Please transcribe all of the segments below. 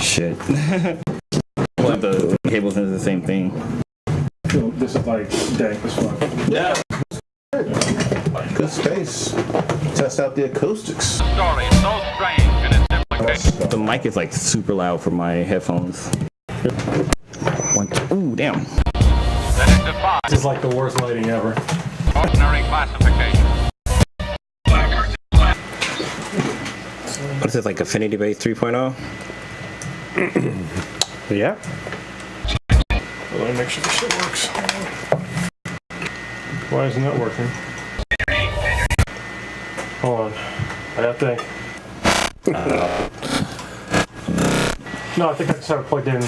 Shit. Well, the cables is the same thing. This is like dank as fuck. Yeah. Good space. Test out the acoustics. Story so strange in its implications. The mic is like super loud for my headphones. Ooh, damn. That it defies This is like the worst lighting ever. ordinary classification. What is this, like Affinity Base 3.0? Yeah. Let me make sure this shit works. Why isn't that working? Hold on. I gotta think. No, I think I just have it plugged in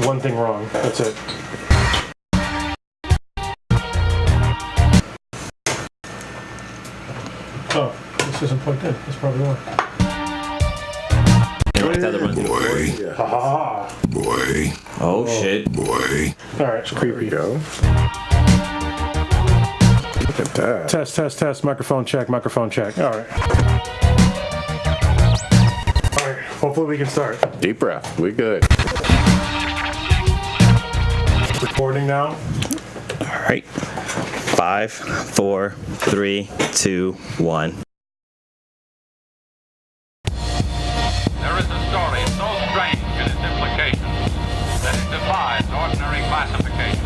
one thing wrong. That's it. Oh, this isn't plugged in. That's probably why. Boy. Ha Boy. Oh, shit. Boy. Alright, it's creepy. Go. Look at that. Test. Microphone check. Alright. Alright, hopefully we can start. Deep breath. We good. Recording now. All right. 5, 4, 3, 2, 1. There is a story so strange in its implications that it defies ordinary classification.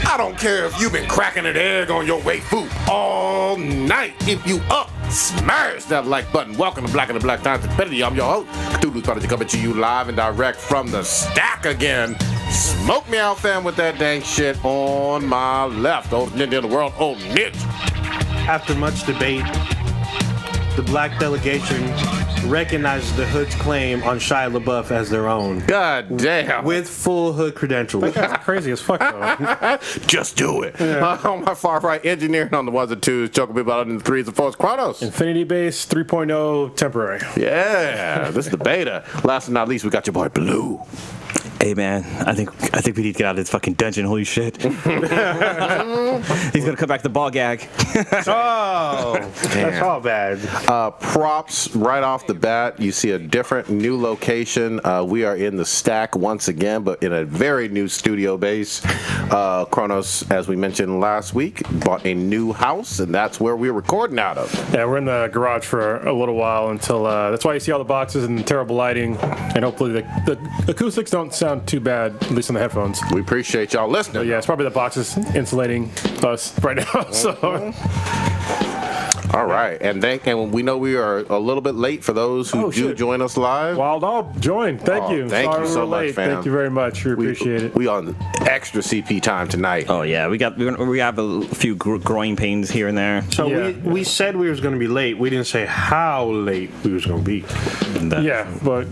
I don't care if you've been cracking an egg on your way food all night. If you up, smash that like button. Welcome to Black and the Black Times Infinity. I'm your host, Cthulhu's Prodigy, coming to you live and direct from the stack again. Smoke me out, fam, with that dang shit on my left. Old ninja in the world, old ninja. After much debate, the black delegation recognizes the Hood's claim on Shia LaBeouf as their own. God damn. With full Hood credentials. That's crazy as fuck, though. Just do it. On my far right, engineering on the ones and twos, choking people out in the threes and fours, Chronos. Infinity Base 3.0 temporary. Yeah, this is the beta. Last but not least, we got your boy Blue. Hey, man. I think we need to get out of this fucking dungeon. Holy shit. He's going to come back to the ball gag. Oh, that's all bad. Props right off the bat. You see a different new location. We are in the stack once again, but in a very new studio base. Chronos, as we mentioned last week, bought a new house, and that's where we're recording out of. Yeah, we're in the garage for a little while until. That's why you see all the boxes and terrible lighting, and hopefully the acoustics don't sound too bad, at least on the headphones. We appreciate y'all listening. But yeah, it's probably the boxes insulating us right now. So. All right, and we know we are a little bit late for those who do join us live. Wild Dog, join. Thank you. Thank Sorry you so we're much, late. fam. Thank you very much. We appreciate it. We on extra CP time tonight. Oh, yeah. We have a few growing pains here and there. So Yeah. we said we was going to be late. We didn't say how late we was going to be. Yeah, but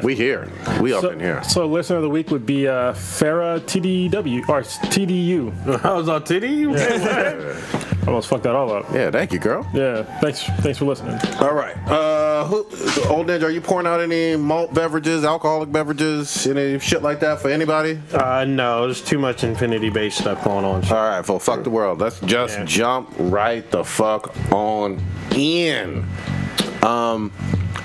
We here. We up so, in here. So listener of the week would be Farah TDW or TDU. I was on TD? Almost fucked that all up. Yeah, thank you, girl. Yeah, thanks for listening. All right. Old Ninja, are you pouring out any malt beverages, alcoholic beverages, any shit like that for anybody? No, there's too much Infinity-based stuff going on. All right, well, fuck the world. Let's just jump right the fuck on in.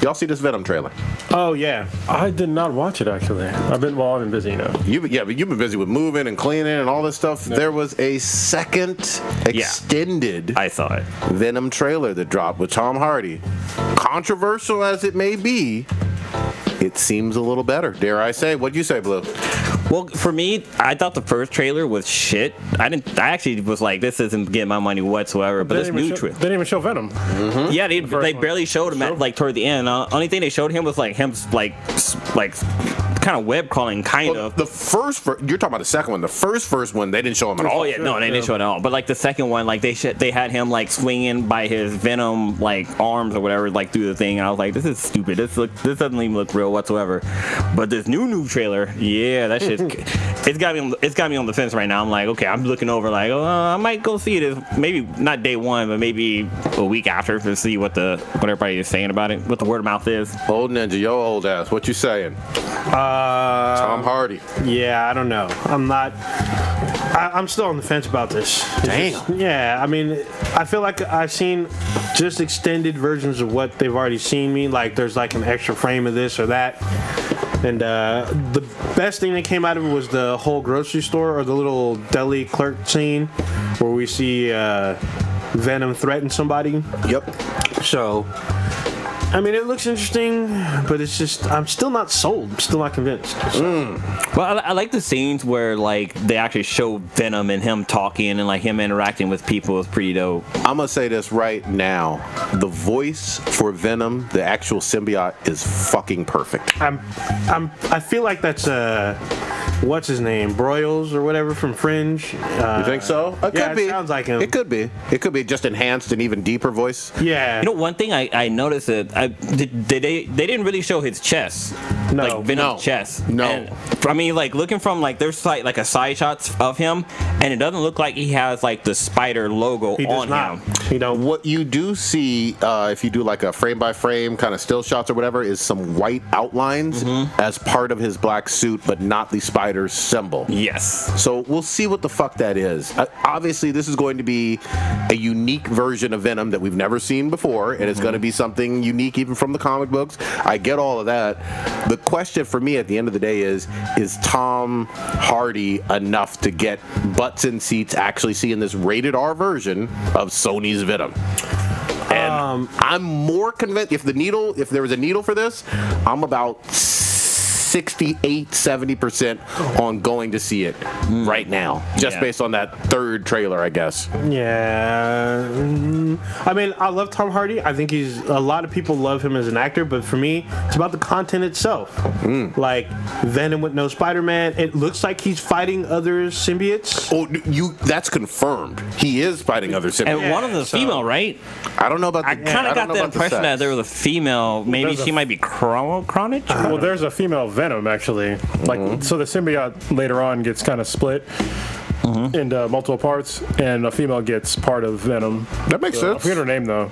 Y'all see this Venom trailer? Oh, yeah. I did not watch it actually. I've been busy, you know. But you've been busy with moving and cleaning and all this stuff. Yeah. There was a second extended I saw it. Venom trailer that dropped with Tom Hardy. Controversial as it may be, it seems a little better. Dare I say? What'd you say, Blue? Well, for me, I thought the first trailer was shit. I actually was like, this isn't getting my money whatsoever. But this new trailer, they didn't even show Venom. Mm-hmm. Yeah, they barely showed him at like toward the end. Only thing they showed him was like him like kind of web crawling, kind of. The first, you're talking about the second one. The first one, they didn't show him at all. Oh yeah, no, they didn't show it at all. But like the second one, like they had him like swinging by his Venom like arms or whatever, like through the thing. And I was like, this is stupid. This doesn't even look real whatsoever. But this new trailer, yeah, that shit, it's got me on the fence right now. I'm like, okay, I'm looking over like, oh, I might go see it. Maybe not day one, but maybe a week after to see what everybody is saying about it, what the word of mouth is. Old Ninja, yo old ass, what you saying? Tom Hardy. Yeah, I don't know. I'm not. I'm still on the fence about this. Damn. Yeah, I mean, I feel like I've seen just extended versions of what they've already seen me. Like, there's like an extra frame of this or that. And the best thing that came out of it was the whole grocery store or the little deli clerk scene where we see Venom threaten somebody. Yep. So, I mean, it looks interesting, but it's just, I'm still not sold. I'm still not convinced. So. Well, I like the scenes where like they actually show Venom and him talking and like him interacting with people is pretty dope. I'm gonna say this right now: the voice for Venom, the actual symbiote, is fucking perfect. I feel like that's what's his name, Broyles or whatever from Fringe. You think so? It yeah, could be. It sounds like him. It could be. It could be just enhanced and even deeper voice. Yeah. You know, one thing I noticed that they didn't really show his chest. No. Like Venom's chest. No. And, I mean, like looking from like there's like a side shots of him, and it doesn't look like he has like the spider logo He does on not. him. He don't. What you do see, if you do like a frame by frame kind of still shots or whatever, is some white outlines as part of his black suit, but not the spider's symbol. Yes. So we'll see what the fuck that is. Obviously, this is going to be a unique version of Venom that we've never seen before, and it's going to be something unique even from the comic books. I get all of that. The question for me at the end of the day is Tom Hardy enough to get butts in seats actually seeing this rated R version of Sony's Venom? And I'm more convinced if there was a needle for this, I'm about 68-70% on going to see it right now, just based on that third trailer, I guess. Yeah. I mean, I love Tom Hardy. I think a lot of people love him as an actor, but for me, it's about the content itself. Like Venom with no Spider-Man, it looks like he's fighting other symbiotes. Oh, that's confirmed. He is fighting other symbiotes. And one of the female, right? I don't know about the. I kind of got the impression that there was a female. Maybe she might be Cronich. Well, there's a female Venom actually. Like, so the symbiote later on gets kind of split into multiple parts, and a female gets part of Venom. That makes I sense. forget her name though.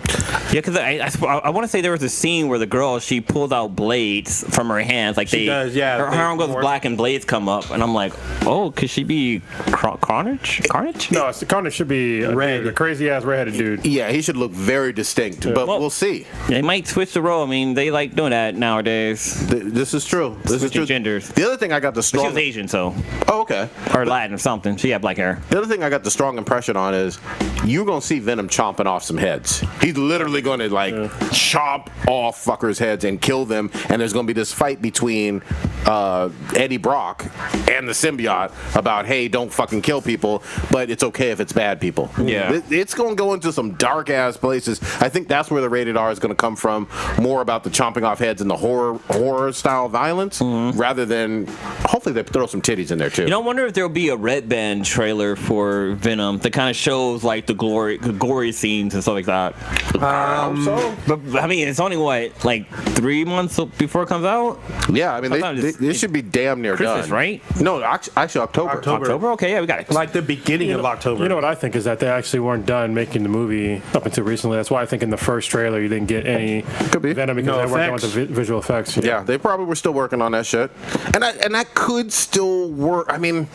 Yeah, because I want to say there was a scene where the girl, she pulls out blades from her hands, like She does, yeah. Her arm goes More- black and blades come up, and I'm like, oh, could she be Carnage? No, it's the Carnage should be Red. a crazy ass redheaded dude. Yeah, he should look very distinct, but Well- we'll see. They might switch the role. I mean, they like doing that nowadays. This is true. This is Switching true. genders. The other thing I got the She was strong. Asian, so Oh, okay. or Latin or something. She had black hair. The other thing I got the strong impression on is you're gonna see Venom chomping off some heads. He's literally gonna chomp off fuckers' heads and kill them, and there's gonna be this fight between Eddie Brock and the symbiote about, hey, don't fucking kill people, but it's okay if it's bad people. Yeah. It's gonna go into some dark ass places. I think that's where the rated R is gonna come from, more about the chomping off heads and the horror style violence, rather than hopefully they throw some titties in there too. You know, I wonder if there'll be a Red Band trailer for Venom that kind of shows like the gory scenes and stuff like that. But I mean, it's only what, like 3 months before it comes out? Yeah, I mean, Sometimes they should be damn near Christmas, done. right? No, actually October. October? Okay, yeah, we got it. Like the beginning of October. You know what I think is that they actually weren't done making the movie up until recently. That's why I think in the first trailer you didn't get any Could be. Venom because No they weren't done with effects. the visual effects. Yeah, they probably were still working on that shit, and that could still work. I mean,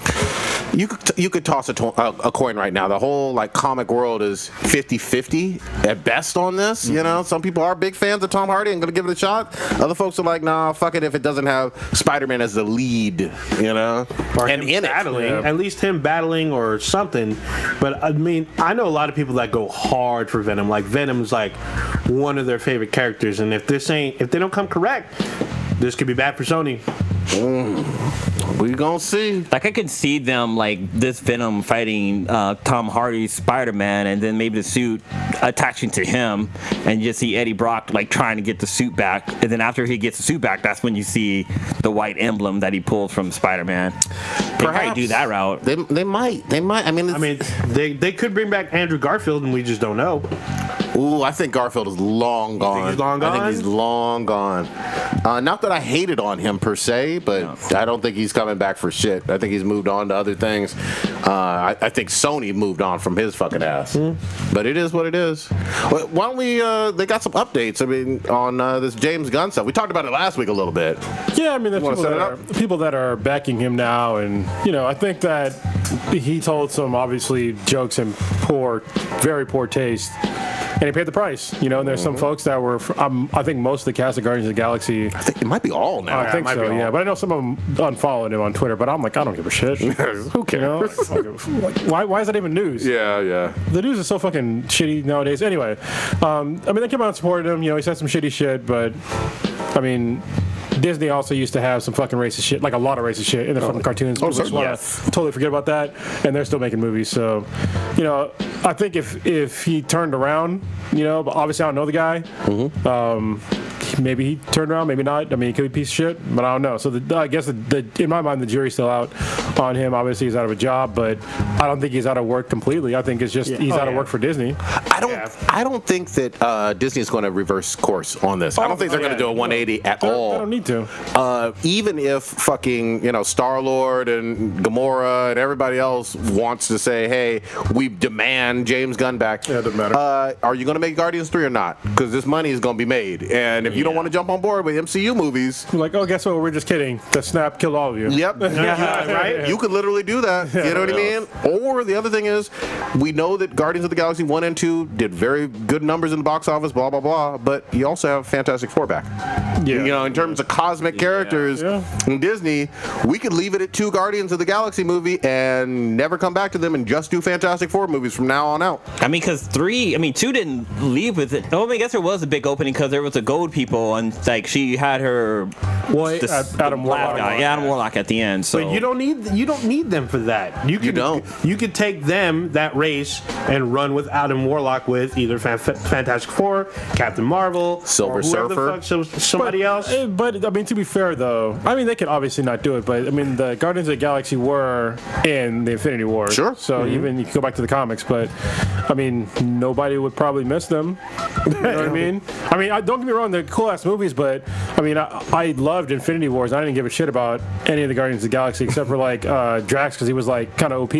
you could toss a coin right now. The whole like comic world is 50-50 at best on this. You know, some people are big fans of Tom Hardy and gonna give it a shot. Other folks are like, nah, fuck it if it doesn't have Spider-Man as the lead. You know, Or and him in battling, it. at least him battling or something. But I mean, I know a lot of people that go hard for Venom. Like Venom's like one of their favorite characters, and if they don't come correct, this could be bad for Sony. We gonna see. Like I could see them like this Venom fighting Tom Hardy's Spider-Man, and then maybe the suit attaching to him, and you just see Eddie Brock like trying to get the suit back, and then after he gets the suit back, that's when you see the white emblem that he pulls from Spider-Man. They might do that route. They might. I mean, I mean, they could bring back Andrew Garfield, and we just don't know. Ooh, I think Garfield is long gone. he's long I think gone? he's long gone. Not that I hated on him per se, but I don't think he's coming back for shit. I think he's moved on to other things. I think Sony moved on from his fucking ass. But it is what it is. Why don't we? They got some updates. I mean, on this James Gunn stuff. We talked about it last week a little bit. Yeah, I mean, there's Wanna people set that, it people that are backing him now, and I think that he told some obviously jokes in very poor taste, and he paid the price. And there's some folks that were. I think most of the cast of Guardians of the Galaxy. I think it might be all now. I think so, yeah. But I know some of them unfollowed him on Twitter. But I'm like, I don't give a shit. Who cares? Why is that even news? Yeah. The news is so fucking shitty nowadays. Anyway, I mean, they came out and supported him. He said some shitty shit, but I mean, Disney also used to have some fucking racist shit, like a lot of racist shit in the fucking cartoons. Totally forget about that, and they're still making movies. So, I think if he turned around, but obviously I don't know the guy. Maybe he turned around, maybe not. I mean, he could be a piece of shit, but I don't know. So I guess in my mind, the jury's still out on him. Obviously, he's out of a job, but I don't think he's out of work completely. I think it's just he's out of work for Disney. I don't think that Disney is going to reverse course on this. I don't think they're going to do a 180 at all. They don't need to. Even if fucking Star-Lord and Gamora and everybody else wants to say, hey, we demand James Gunn back. Yeah, it doesn't matter. Are you going to make Guardians 3 or not? Because this money is going to be made, and if you don't want to jump on board with MCU movies, You're like, oh, guess what? We're just kidding. The snap killed all of you. yep, right? you could literally do that. You know what I mean? Or the other thing is, we know that Guardians of the Galaxy 1 and 2 did very good numbers in the box office, blah, blah, blah, but you also have Fantastic Four back. Yeah. In terms of cosmic characters in Disney, we could leave it at 2 Guardians of the Galaxy movie and never come back to them and just do Fantastic Four movies from now on out. I mean, because 2 didn't leave with it. Oh, I guess there was a big opening because there was a gold people, and like she had her. Adam Warlock. Adam Warlock at the end. So But you don't need them for that. You could take them, that race, and run with Adam Warlock with either Fantastic Four, Captain Marvel, Silver or whoever Surfer. the fuck, somebody else. But I mean, to be fair though, I mean they could obviously not do it. But I mean, the Guardians of the Galaxy were in the Infinity War. Sure. So even you can go back to the comics, but I mean, nobody would probably miss them. You know what I mean? I mean, don't get me wrong, they're cool ass movies, but I mean, I loved Infinity Wars. I didn't give a shit about any of the Guardians of the Galaxy except for like Drax because he was like kind of OP.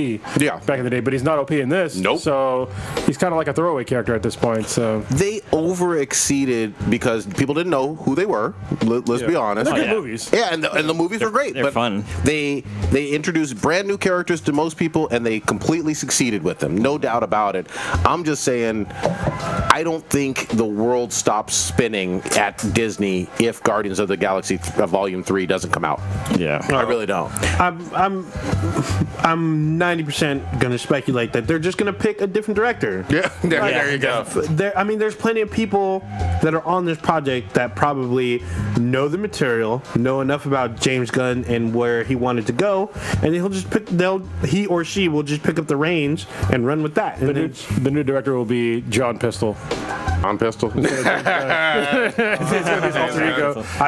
Back in the day, but he's not OP in this. Nope. So he's kind of like a throwaway character at this point. So They over-exceeded because people didn't know who they were. Let's be honest. they're good movies. Yeah, and the movies were great. they're but fun. They introduced brand new characters to most people, and they completely succeeded with them. No doubt about it. I'm just saying, I don't think the world stops spinning at Disney if Guardians of the Galaxy Volume 3 doesn't come out. yeah. I really don't. I'm 90% gonna speculate that they're just gonna pick a different director. Yeah, there you go. There's plenty of people that are on this project that probably know the material, know enough about James Gunn and where he wanted to go, and he or she will just pick up the reins and run with that. And The new director will be John Pistol. On pistol. It's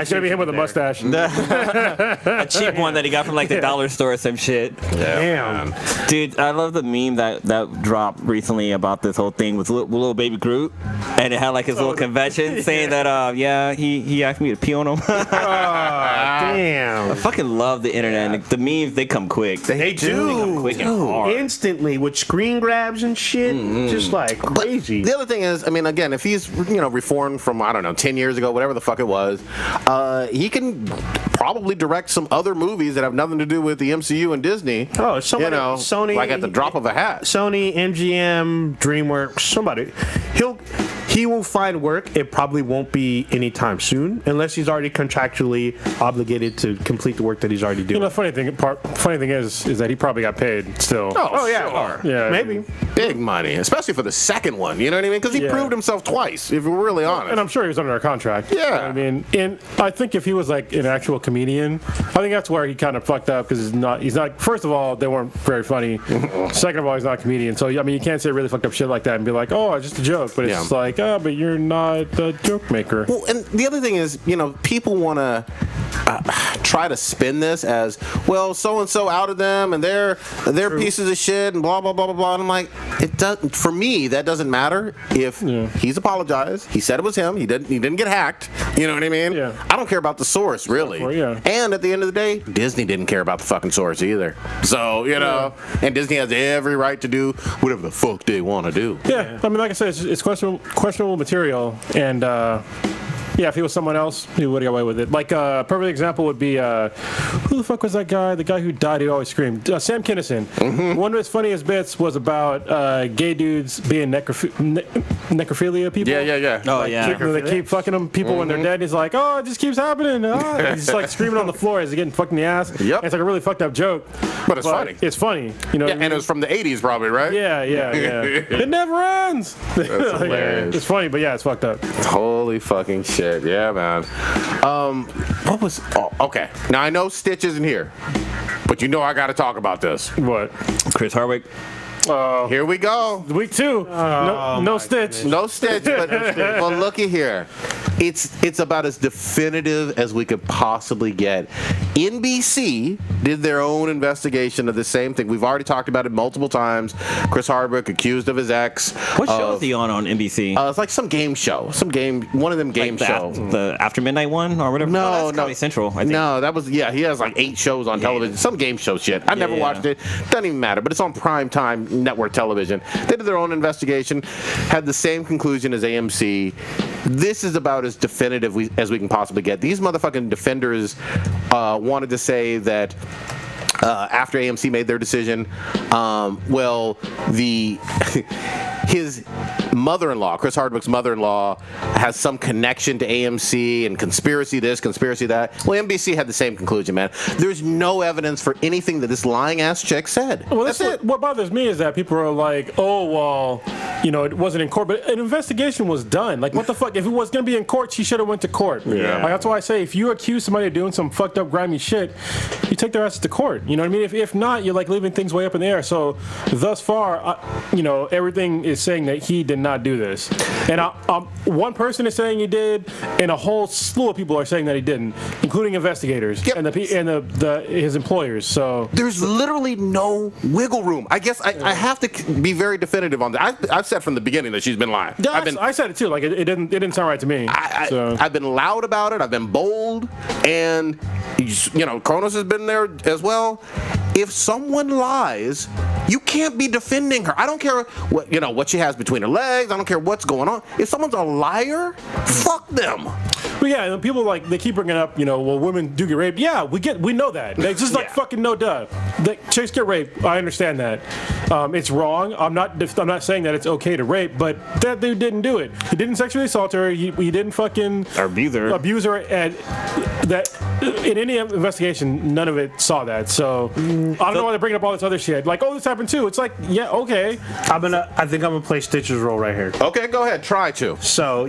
gonna be him with a mustache. A cheap one that he got from like the dollar store or some shit. Damn. Dude, I love the meme that dropped recently about this whole thing with little baby Groot, and it had like his little convention saying that he asked me to pee on him. Damn. I fucking love the internet. The memes, they come quick. They do. come quick and hard. Instantly with screen grabs and shit, just like crazy. The other thing is, I mean, again, if he's reformed from 10 years ago, whatever the fuck it was, he can probably direct some other movies that have nothing to do with the MCU and Disney. Oh, somebody, Sony, like at the drop of a hat. Sony, MGM, DreamWorks, somebody. He will find work. It probably won't be anytime soon, unless he's already contractually obligated to complete the work that he's already doing. The funny thing is that he probably got paid still. Oh yeah, sure. Yeah, Maybe. Big money, especially for the second one. You know what I mean? Because he proved himself twice. If we're really honest. And I'm sure he was under a contract. Yeah. You know what I mean, and I think if he was like an actual comedian, I think that's where he kind of fucked up because he's not. First of all, they weren't very funny. Second of all, he's not a comedian. So I mean, you can't say really fucked up shit like that and be like, oh, it's just a joke. But it's just like, oh, but you're not a joke maker. Well, and the other thing is, people want to try to spin this as, well, so and so outed them and they're pieces of shit and blah blah blah blah blah. And I'm like, it doesn't. For me, that doesn't matter if he's apologized. He said it was him. He didn't get hacked. You know what I mean? Yeah. I don't care about the source really. And at the end of the day, Disney didn't care about the fucking source either. So and Disney has every right to do whatever the fuck they want to do. Yeah, I mean, like I said, it's questionable material, and if he was someone else, he would have got away with it. Like a perfect example would be who the fuck was that guy? The guy who died who always screamed. Sam Kinison. Mm-hmm. One of his funniest bits was about gay dudes being necrophilia people. Yeah. Oh, They keep fucking them people when they're dead. He's like, oh, it just keeps happening. He's just like screaming on the floor as he's getting fucked in the ass. Yep. And it's like a really fucked up joke. But it's funny. It's funny. You know. Yeah, and it was from the 80s probably, right? Yeah. It never ends. That's hilarious. It's funny, but yeah, it's fucked up. Holy fucking shit. Yeah, man. What was... Oh, okay. Now, I know Stitch isn't here, but you know I got to talk about this. What? Chris Hardwick. Here we go. Week 2. No Stitch. Goodness. No Stitch, but looky here. It's about as definitive as we could possibly get. NBC did their own investigation of the same thing. We've already talked about it multiple times. Chris Hardwick accused of his ex. What show is he on NBC? It's like some game show. One of them game shows. The After Midnight one or whatever? No, Comedy Central, I think. No, that was, he has like 8 shows on television. Some game show shit. I never watched it. Doesn't even matter, but it's on primetime network television. They did their own investigation, had the same conclusion as AMC. This is about as definitive as we can possibly get. These motherfucking defenders wanted to say that after AMC made their decision, his mother-in-law, Chris Hardwick's mother-in-law, has some connection to AMC and conspiracy this, conspiracy that. Well, NBC had the same conclusion, man. There's no evidence for anything that this lying-ass chick said. Well, that's it. What bothers me is that people are like, oh, well, it wasn't in court, but an investigation was done. Like, what the fuck? If it was going to be in court, she should have went to court. Yeah. Like, that's why I say, if you accuse somebody of doing some fucked up, grimy shit, you take their asses to court. You know what I mean? If not, you're like leaving things way up in the air. So, thus far, everything is saying that he did not do this. And one person is saying he did, and a whole slew of people are saying that he didn't, including investigators and his employers. So there's literally no wiggle room. I guess I have to be very definitive on that. I've said from the beginning that she's been lying. Yeah, I said it too. Like it didn't sound right to me. I've been loud about it. I've been bold, and Kronos has been there as well. If someone lies, you can't be defending her. I don't care what she has between her legs. I don't care what's going on. If someone's a liar, fuck them. But yeah, and people they keep bringing up, well, women do get raped. Yeah, we know that. It's just like fucking no duh. Chicks get raped. I understand that. It's wrong. I'm not saying that it's okay to rape, but that dude didn't do it. He didn't sexually assault her. He didn't fucking abuse her. And that in any investigation, none of it saw that. So I don't know why they're bringing up all this other shit. Like, oh, this happened too. It's like, yeah, okay. I think I'm gonna play Stitch's role right here. Okay, go ahead. Try to. So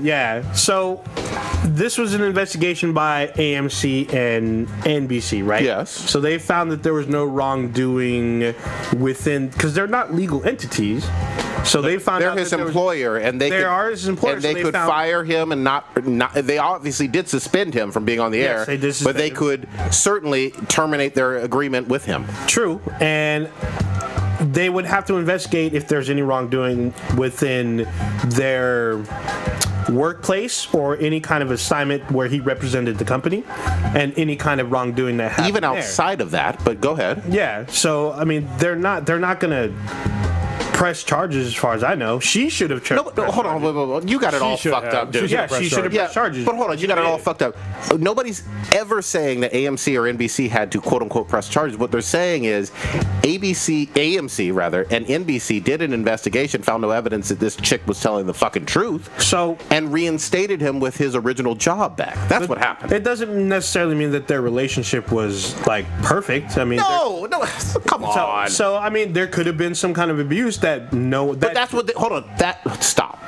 this was an investigation by AMC and NBC, right? Yes. So they found that there was no wrongdoing within, because they're not legal entities. So they found they're out his that employer, and they are his employer, and they could fire him and not. They obviously did suspend him from being on the air, they did suspend but they him. Could certainly terminate their agreement with him. True, and they would have to investigate if there's any wrongdoing within their workplace or any kind of assignment where he represented the company, and any kind of wrongdoing that happened even outside of that. But go ahead. Yeah. So I mean, they're not gonna press charges as far as I know. She should have charged. No, hold on. Wait. You got it all fucked up, dude. Yeah, she should have pressed charges. But hold on, you got it all fucked up. Nobody's ever saying that AMC or NBC had to quote unquote press charges. What they're saying is AMC rather, and NBC did an investigation, found no evidence that this chick was telling the fucking truth. And reinstated him with his original job back. That's what happened. It doesn't necessarily mean that their relationship was like perfect. I mean, no, come on. So I mean, there could have been some kind of abuse. But that's what. Hold on. Stop.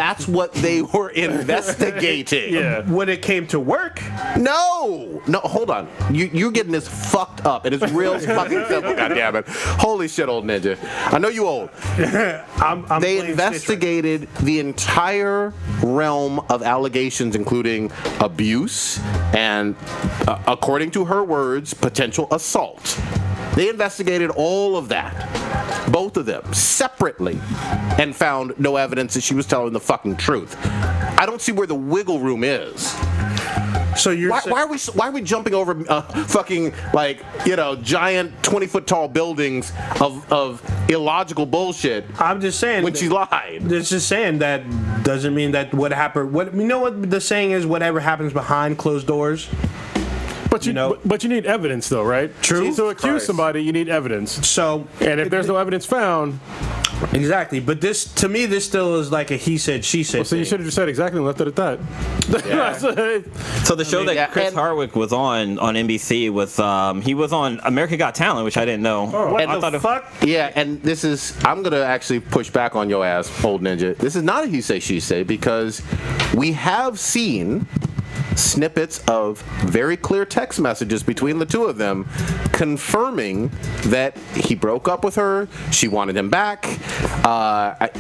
That's what they were investigating. Yeah. When it came to work, No, hold on. You're getting this fucked up. It is real fucking simple. God damn it! Holy shit, old ninja. I know you old. I'm They playing investigated the entire realm of allegations, including abuse and, according to her words, potential assault. They investigated all of that, both of them, separately, and found no evidence that she was telling the fucking truth. I don't see where the wiggle room is. So you're Why are we jumping over fucking giant 20-foot tall buildings of illogical bullshit? I'm just saying when she lied. It's just saying that doesn't mean that what happened. What you know what the saying is? Whatever happens behind closed doors. But you need evidence, though, right? True. So accuse somebody, you need evidence. So and if there's no evidence found, exactly. But this, to me, this still is like a he said, she said. so you should have just said exactly and left it at that. Yeah. So the show that Chris Hardwick was on NBC was he was on America Got Talent, which I didn't know. What And the fuck? Yeah, and this is, I'm going to actually push back on your ass, old ninja. This is not a he say, she say, because we have seen snippets of very clear text messages between the two of them confirming that he broke up with her, she wanted him back.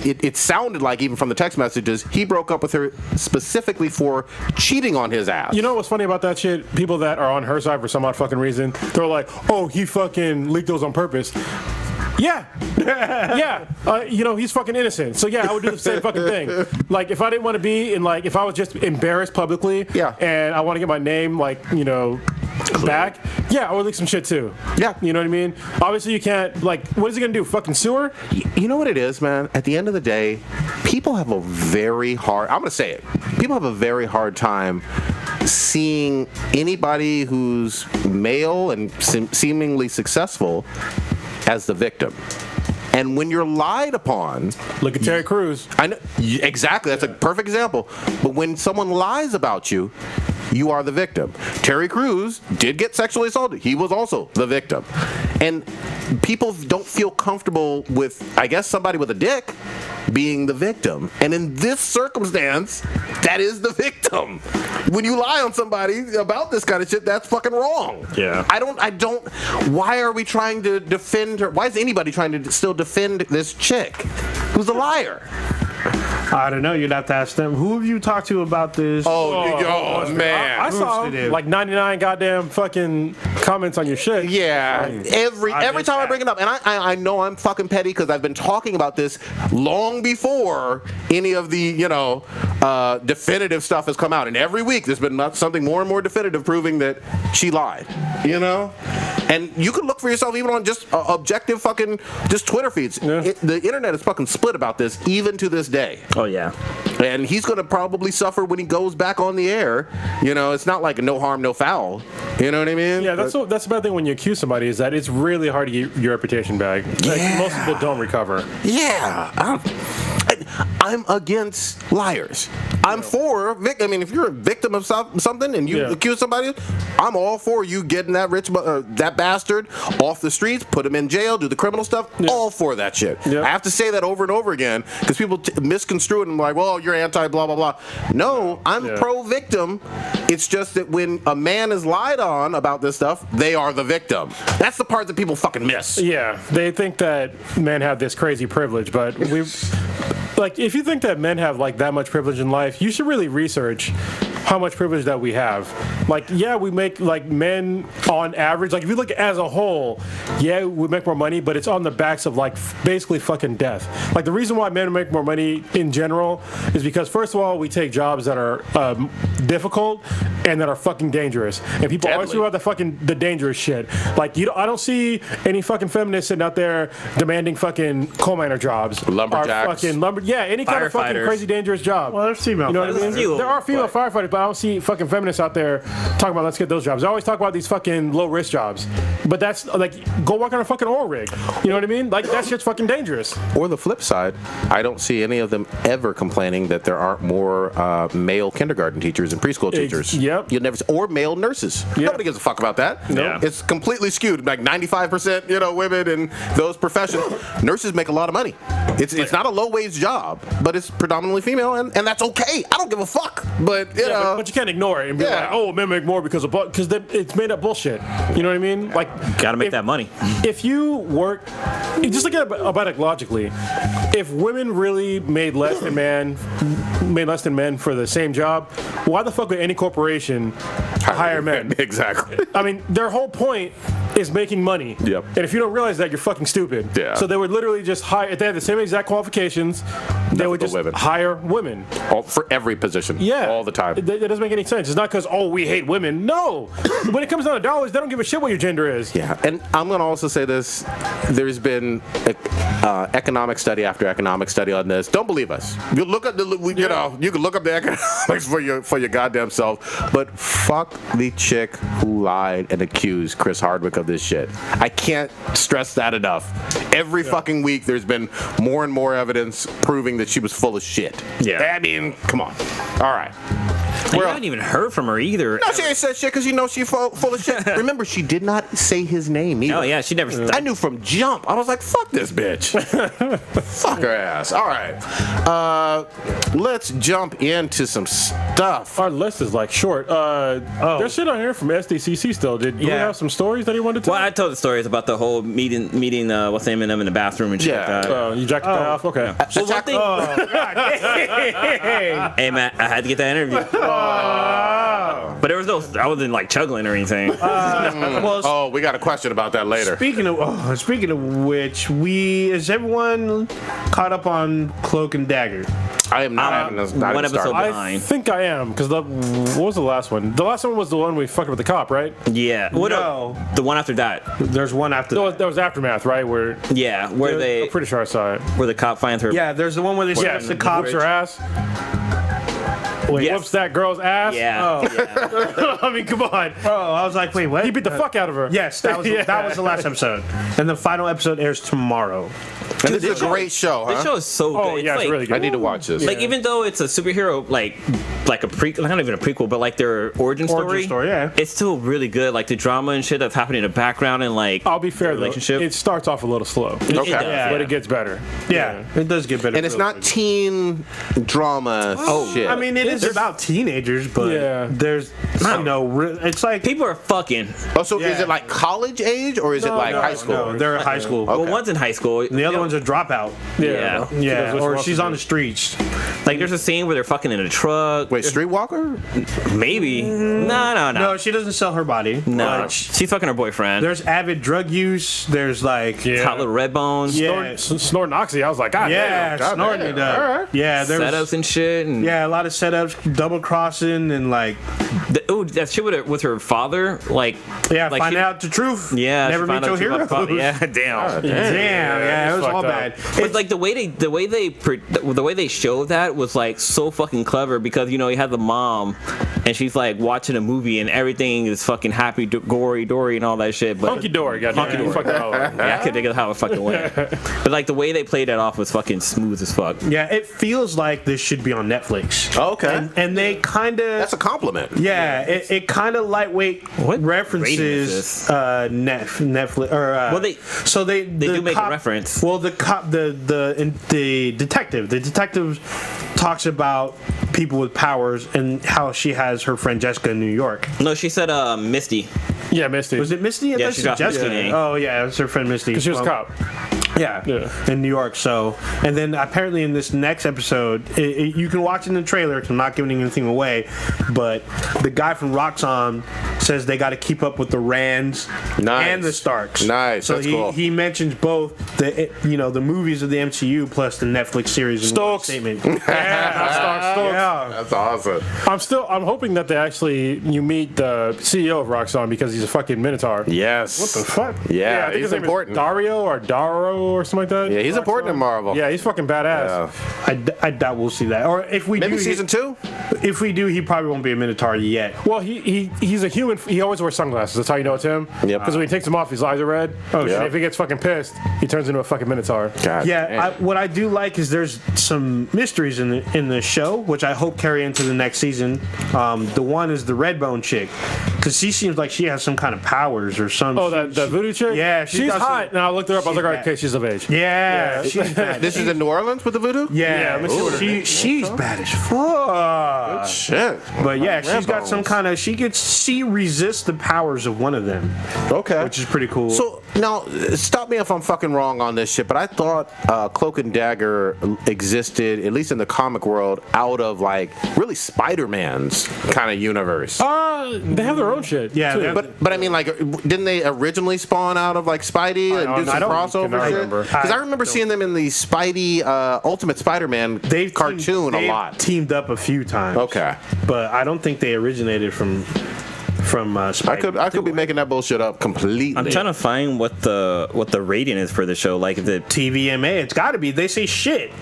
It sounded like, even from the text messages, he broke up with her specifically for cheating on his ass. You know what's funny about that shit? People that are on her side for some odd fucking reason, they're like, oh, he fucking leaked those on purpose. Yeah. Yeah. He's fucking innocent. So yeah, I would do the same fucking thing. Like, if I didn't want to be in, like, if I was just embarrassed publicly, and I want to get my name, back, I would leak some shit too. Yeah. You know what I mean? Obviously you can't, like, what is he gonna do? Fucking sue her? You know what it is, man? At the end of the day, people have a very hard, I'm going to say it, people have a very hard time seeing anybody who's male and seemingly successful as the victim. And when you're lied upon, look at Terry Crews. I know exactly. That's a perfect example. But when someone lies about you, you are the victim. Terry Crews did get sexually assaulted. He was also the victim. And people don't feel comfortable with, I guess, somebody with a dick being the victim. And in this circumstance, that is the victim. When you lie on somebody about this kind of shit, that's fucking wrong. Yeah. I don't, why are we trying to defend her? Why is anybody trying to still defend this chick who's a liar? I don't know. You'd have to ask them. Who have you talked to about this? Oh man. I saw like 99 goddamn fucking comments on your shit. Yeah. Every time I bring it up, and I know I'm fucking petty because I've been talking about this long before any of the definitive stuff has come out, and every week there's been something more and more definitive proving that she lied. And you can look for yourself even on just objective fucking just Twitter feeds. Yeah. The internet is fucking split about this even to this day. Oh yeah. And he's going to probably suffer when he goes back on the air. It's not like a no harm, no foul. You know what I mean? Yeah, that's the bad thing when you accuse somebody is that it's really hard to get your reputation back. Like, most people don't recover. Yeah. I'm against liars. I'm for victim. I mean, if you're a victim of something and you accuse somebody, I'm all for you getting that that bastard off the streets, put him in jail, do the criminal stuff. Yeah. All for that shit. Yeah. I have to say that over and over again because people misconstrue it and like, well, you're anti blah blah blah. No, I'm pro victim. It's just that when a man is lied on about this stuff, they are the victim. That's the part that people fucking miss. Yeah, they think that men have this crazy privilege, but if you think that men have like that much privilege in life, you should really research how much privilege that we have. We make like men on average, like if you look as a whole, we make more money, but it's on the backs of like basically fucking death. Like the reason why men make more money in general is because first of all, we take jobs that are difficult and that are fucking dangerous. And people always talk about the dangerous shit. Like I don't see any fucking feminists sitting out there demanding fucking coal miner jobs. Lumberjacks. Any kind of fucking crazy dangerous job. Well, there's female. You know what I mean? There are female firefighters, but I don't see fucking feminists out there talking about let's get those jobs. I always talk about these fucking low risk jobs, but that's like go work on a fucking oil rig. You know what I mean? Like that shit's fucking dangerous. Or the flip side, I don't see any of them ever complaining that there aren't more male kindergarten teachers and preschool teachers. Yep. You'll never or male nurses. Yep. Nobody gives a fuck about that. No. It's completely skewed. Like 95%, women in those professions. Nurses make a lot of money. It's not a low-wage job, but it's predominantly female, and that's okay. I don't give a fuck. But you know, but you can't ignore it and be Yeah. like, oh, men make more because it's made up bullshit. You know what I mean? Like, Gotta make that money. If you work, just look about it logically. If women really made less than men for the same job, why the fuck would any corporation hire men? Exactly. I mean, their whole point is making money. Yep. And if you don't realize that, you're fucking stupid. Yeah. So they would literally just hire, if they had the same exact qualifications, they would but just women. hire women. For every position. Yeah. All the time. It doesn't make any sense. It's not because, we hate women. No. When it comes down to dollars, they don't give a shit what your gender is. Yeah, and I'm going to also say this. There's been economic study after economic study on this. Don't believe us. You look at you can look up the economics for your goddamn self. But fuck the chick who lied and accused Chris Hardwick of this shit. I can't stress that enough. Every fucking week, there's been more and more evidence proving that she was full of shit. Yeah. I mean, come on. All right. You haven't even heard from her either. No, she ain't said shit because you know she's full of shit. Remember, she did not say his name either. Oh yeah, she never. I knew from jump. I was like, fuck this bitch. Fuck her ass. All right. Let's jump into some stuff. Our list is like short. There's shit on here from SDCC still. Do we have some stories that he wanted to tell? Well, I told the stories about the whole meeting what's the name of them in the bathroom and shit like that. You jacked that off? Okay. So one thing, hey man, I had to get that interview. But there was I wasn't like chuggling or anything. We got a question about that later. Speaking of which, is everyone caught up on Cloak and Dagger? I am not having one episode I behind. think I am, because what was the last one? The last one was the one we fucked with the cop, right? Yeah. No. The one after that. There's one after That was Aftermath, right? Where Where I'm pretty sure I saw it. where the cop finds her. Yeah, there's the one where they Yeah, smash the cops. whoops her ass. Yes. Whoops that girl's ass. Yeah. Yeah. I mean, come on. Oh, I was like, wait, what? He beat the fuck out of her. Yes, that was the last episode, and the final episode airs tomorrow. And this is a great show, huh? This show is so good. Oh, yeah, it's like, really good. I need to watch this. Like even though it's a superhero, like a prequel, not even a prequel, but like their origin story. Yeah. It's still really good. Like the drama and shit that's happening in the background and like. I'll be fair, relationship. though. It starts off a little slow. It does, But it gets better. Yeah, it does get better. And it's not teen drama shit. I mean, it is about teenagers, but there's it's like people are fucking. Oh, so is it like college age or is it like high school? No, they're in high school. Well, one's in high school. And the other one's a dropout. Yeah. Yeah, Which or one she's else on the is streets. Like there's a scene where they're fucking in a truck. Wait, Streetwalker? Maybe. No. No, she doesn't sell her body. No. Like, She's fucking her boyfriend. there's avid drug use. There's like Hot little red bones. Yeah. Snorting oxy. I was like, God Yeah, damn. snorting it up. All right. Yeah, there's Setups and shit. And a lot of setups, double crossing, and like that shit with her father. Like find out the truth. Yeah. never she meet found your out she hero. was father. Yeah. Damn. Damn, it was fucked all up. bad. But like the way they showed that was like so fucking clever because you had the mom and she's like watching a movie and everything is fucking happy, gory, dory, and all that shit. But Hunky dory. Hunky dory. Fuck that all. yeah, I could think of how it fucking went. But like the way they played that off was fucking smooth as fuck. Yeah, it feels like this should be on Netflix. Okay. And they kind of That's a compliment. yeah, it kind of lightweight What references rating is this? Netflix or Well, they the do make a cop- reference. Well, the cop, the detective talks about people with powers and how she has her friend Jessica in New York. No, she said Misty. Yeah, Misty. Was it Misty? I Yeah, thought she she said got Jessica. Misty. Oh yeah, it was her friend Misty. Because she was a Well, cop. Yeah, in New York. So, and then apparently in this next episode, you can watch in the trailer. 'Cause I'm not giving anything away, but the guy from Roxxon says they got to keep up with the Rands Nice. and the Starks. Nice, So that's he cool. he mentions both the movies of the MCU plus the Netflix series in one Stokes. statement. Yeah. That's awesome. I'm hoping that you meet the CEO of Roxxon because he's a fucking Minotaur. Yes. What the fuck? Yeah, I think he's his name is important. Dario or Daro or something like that. Yeah, he's important in Marvel. Yeah, he's fucking badass. Yeah. I doubt we'll see that. Or if we Maybe do, season 2? if we do, he probably won't be a Minotaur yet. Well, he's a human he always wears sunglasses. That's how you know it's him. Yep. Because when he takes them off, his eyes are red. Oh shit! Yep. If he gets fucking pissed, he turns into a fucking minotaur. God Yeah, damn. what I do like is there's some mysteries in the show, which I hope carry into the next season. The one is the Redbone chick, because she seems like she has some kind of powers or some. Oh, that voodoo chick. Yeah, she's got hot. some- And I looked her up. I was like, all right, bad. okay, she's of age. Yeah, she's bad. This is in New Orleans with the voodoo? Yeah, let me see what her she's bad as fuck. Shit. But yeah, she's got some Redbones. kind of she resists the powers of one of them, Okay. which is pretty cool. So now, stop me if I'm fucking wrong on this shit, but I thought Cloak and Dagger existed, at least in the comic world, out of like really Spider-Man's kind of universe. They have their own shit. Yeah, too. they have- But I mean, like, didn't they originally spawn out of like Spidey and do some cannot crossover shit? remember. Because I remember seeing them in the Spidey Ultimate Spider-Man cartoon a lot. Teamed up a few times. Okay, but I don't think they originated from Spidey. I could be making that bullshit up completely. I'm trying to find what the rating is for the show. Like the TVMA. It's got to be. They say shit.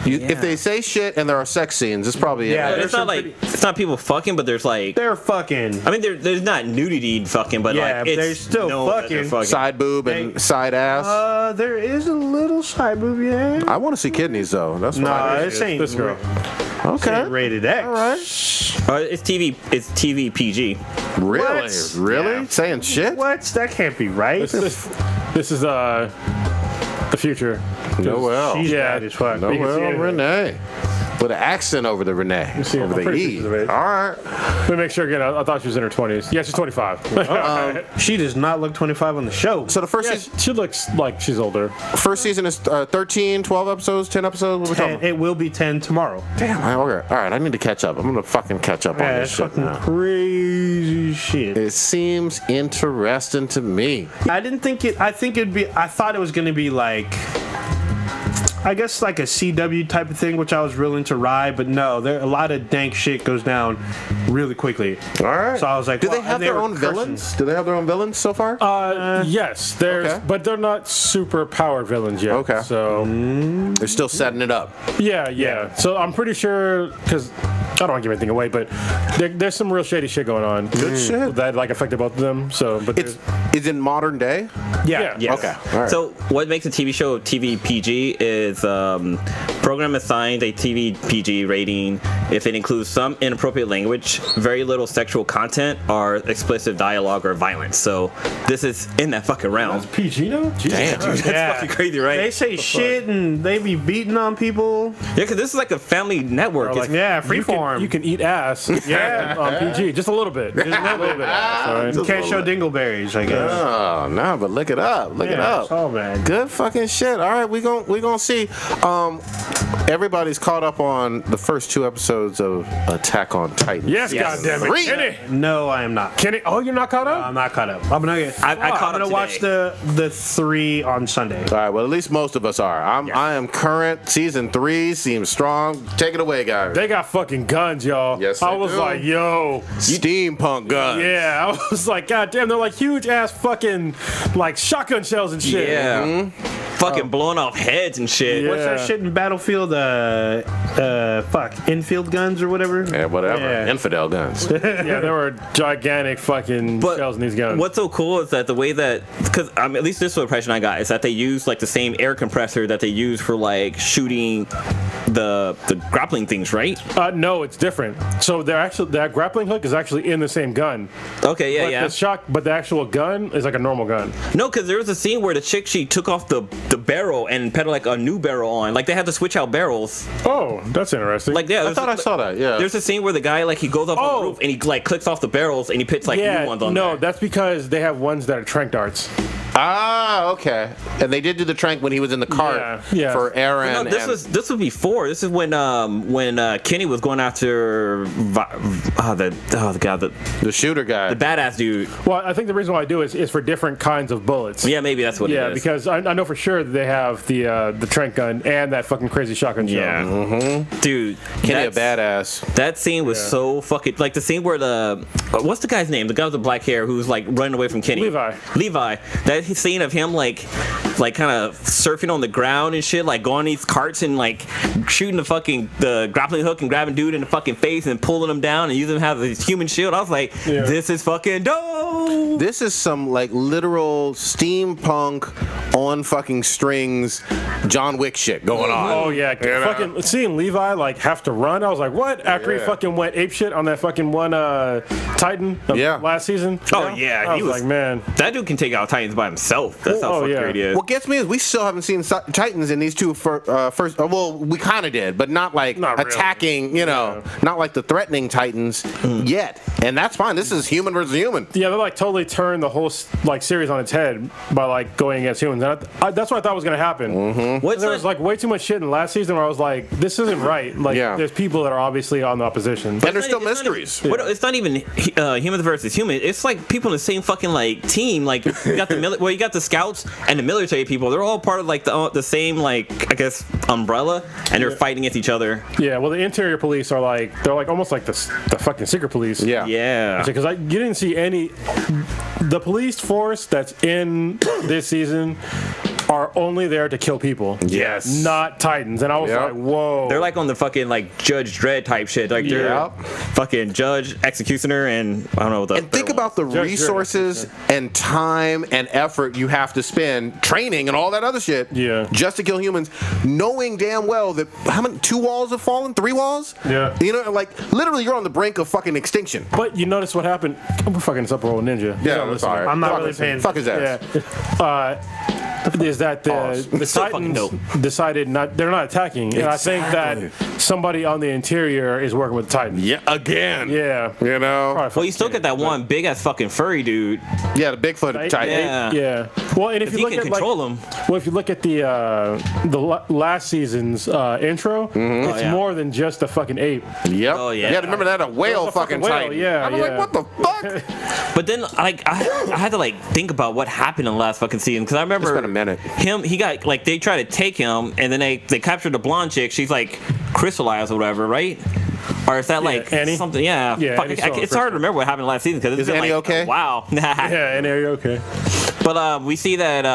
If they say shit and there are sex scenes, it's probably Yeah, it. it's not like it's not people fucking, but there's like They're fucking. I mean there's not nudity fucking, but Yeah, like it's they're still known that they're fucking. Side boob and side ass. There is a little side boob, yeah. I want to see kidneys though. That's what Nah, I this ain't This girl. Okay. ain't rated X. All right. it's TV PG. Really? What? Really? Yeah. Saying shit? What? That can't be right. This is the future. No well. She's Yeah. bad as fuck. No You can see well, it. Renee. With an accent over the Renee. see it. Over I'm the pretty sure E. she's of age. All right. Let me make sure again. I thought she was in her 20s. Yeah, she's 25. She does not look 25 on the show. So the first Yeah, season, she looks like she's older. first season is 13, 12 episodes, 10 episodes. What we talking And about? it will be 10 tomorrow. Damn. Okay. All right. I need to catch up. I'm gonna fucking catch up on Yeah, this it's shit fucking now. crazy shit. It seems interesting to me. I didn't think it. I thought it was gonna be like, I guess like a CW type of thing, which I was willing to ride, but no, there a lot of dank shit goes down really quickly. All right. So I was like, do well, they have and their were own cursing. villains? Do they have their own villains so far? Yes, there's, Okay. but they're not super powered villains yet. Okay. So They're still setting it up. yeah. So I'm pretty sure because I don't want to give anything away, but there's some real shady shit going on. Good shit. That like affected both of them. So, but It's is in modern day. Yeah. Yes. Okay, all right. So what makes a TV show TV PG is program assigned a TV PG rating if it includes some inappropriate language, very little sexual content, or explicit dialogue or violence. So this is in that fucking realm. PG now. Jesus Damn. Christ. That's fucking crazy, right? They say shit and they be beating on people. Yeah, because this is like a family network. Or like, Yeah, you can- freeform. You can eat ass. Yeah. On PG, just a little bit. Just a little bit. Of ass, all right? You can't show dingleberries, I guess. Oh no, but look it up. Look it Yeah, up. it's all bad. Good fucking shit. All right, we gonna see. Everybody's caught up on the first 2 episodes of Attack on Titan. Yes, Yes. goddammit. 3. Kenny. No, I am not. Kenny. Oh, you're not caught up? I'm not caught up. I'm gonna. I caught I'm up gonna watch today. the 3 on Sunday. All right. Well, at least most of us are. I am current. Season 3 seems strong. Take it away, guys. They got fucking guns, y'all. Yes, I they was do. like, yo. Steampunk guns. Yeah, I was like, god damn, they're like huge ass fucking like shotgun shells and shit. Yeah. Fucking blowing off heads and shit. Yeah. What's that shit in Battlefield? Infield guns or whatever. Yeah, whatever. Yeah. Infidel guns. Yeah, there were gigantic fucking But shells in these guns. what's so cool is that the way that, because at least this is the impression I got, is that they use like the same air compressor that they use for like shooting the grappling things, right? No, it's different. So they're actually that grappling hook is actually in the same gun. Okay, yeah, But the actual gun is like a normal gun. No, because there was a scene where the chick, she took off the barrel and put like a new barrel on. Like they had to switch out barrels. Oh, that's interesting. Like yeah, I thought I saw that. Yeah. There's a scene where the guy like he goes up on the roof and he like clicks off the barrels and he puts like new ones on no, there. that's because they have ones that are trank darts. Ah, okay. And they did do the trank when he was in the cart Yeah. for Aaron. No, this was before. This is when Kenny was going after the guy, the shooter guy. the badass dude. Well, I think the reason why I do is for different kinds of bullets. Yeah, maybe that's what it Yeah, is. because I know for sure that they have the trank gun and that fucking crazy shotgun shell. Yeah, dude, Kenny a that's- badass. That scene was so fucking like the scene where what's the guy's name? The guy with the black hair who's like running away from Kenny. Levi. That scene of him like like kind of surfing on the ground and shit, like going on these carts and like shooting the grappling hook and grabbing dude in the fucking face and pulling him down and using him to have this human shield. I was like, this is fucking dope. This is some like literal steampunk on fucking strings John Wick shit going on. Oh yeah, fucking seeing Levi like have to run. I was like, what? After he fucking went apeshit on that fucking one Titan last season. Oh yeah, I was like, man, that dude can take out Titans by himself. That's how fucking great he is. What gets me is we still haven't seen Titans in these two first. Well, we kind of did, but not like attacking. Really. You know, not like the threatening Titans yet. And that's fine. This is human versus human. Yeah, they like totally turned the whole like series on its head by like going against humans. And that's what I thought was gonna happen. There was like way too much shit in last season where I was like, this isn't right. Like, there's people that are obviously on the opposition, and there's still mysteries. It's not even humans versus human. It's like people in the same fucking like team. Like you got you got the scouts and the military people. They're all part of like the same like I guess umbrella, and they're fighting against each other. Yeah. Well, the interior police are like they're like almost like the fucking secret police. Yeah. Because you didn't see any. The police force that's in this season are only there to kill people. Yes. Not Titans. And I was like, whoa. They're like on the fucking like Judge Dredd type shit. Like they're fucking judge, executioner, and I don't know what the. And think about the resources and time and effort you have to spend training and all that other shit. Yeah. Just to kill humans, knowing damn well that how many 2 walls have fallen, 3 walls. Yeah. You know, like literally you're on the brink of fucking extinction. But you notice what happened? We're fucking Super Bowl Ninja. Yeah, I'm sorry. I'm not really paying. Fuck his ass. Is that the Titans decided they're not attacking, and I think that somebody on the interior is working with the Titans. Yeah, again. Yeah, you know. Well, you still get that one big ass fucking furry dude. Yeah, the Bigfoot Titan. Yeah. Well, and if you look at control him. Well, if you look at the last season's intro, it's more than just a fucking ape. Yep. Oh yeah. Yeah, remember that a whale fucking whale, Titan. yeah. I was like, what the fuck? But then like I had to like think about what happened in the last fucking season because I remember. It's been a minute. He got like they tried to take him and then they captured the blonde chick. She's like crystallized or whatever, right? Or is that like Annie? something? Yeah. Fuck, it's hard to remember what happened last season because it's been Annie like, okay? Wow. Yeah, Annie, are you okay? But we see that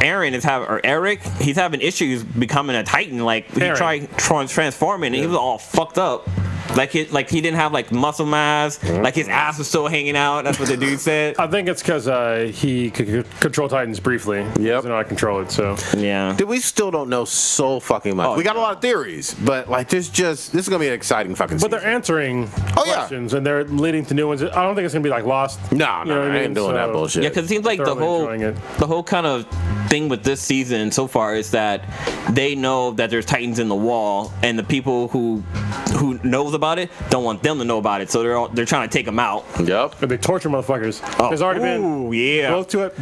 Eric, he's having issues becoming a Titan. Like he tried transforming, and he was all fucked up. Like he didn't have like muscle mass. Like his ass was still hanging out. That's what the dude said. I think it's because he could control Titans briefly. Yep. He doesn't know how to control it. So yeah. Dude, we still don't know so fucking much. We got a lot of theories, but like this is gonna be an exciting fucking season. But they're answering questions and they're leading to new ones. I don't think it's gonna be like Lost. No, I ain't doing that bullshit. Yeah, because it seems like the whole kind of thing with this season so far is that they know that there's Titans in the wall, and the people who knows about it don't want them to know about it, so they're trying to take them out. Yep. And they torture motherfuckers. There's already been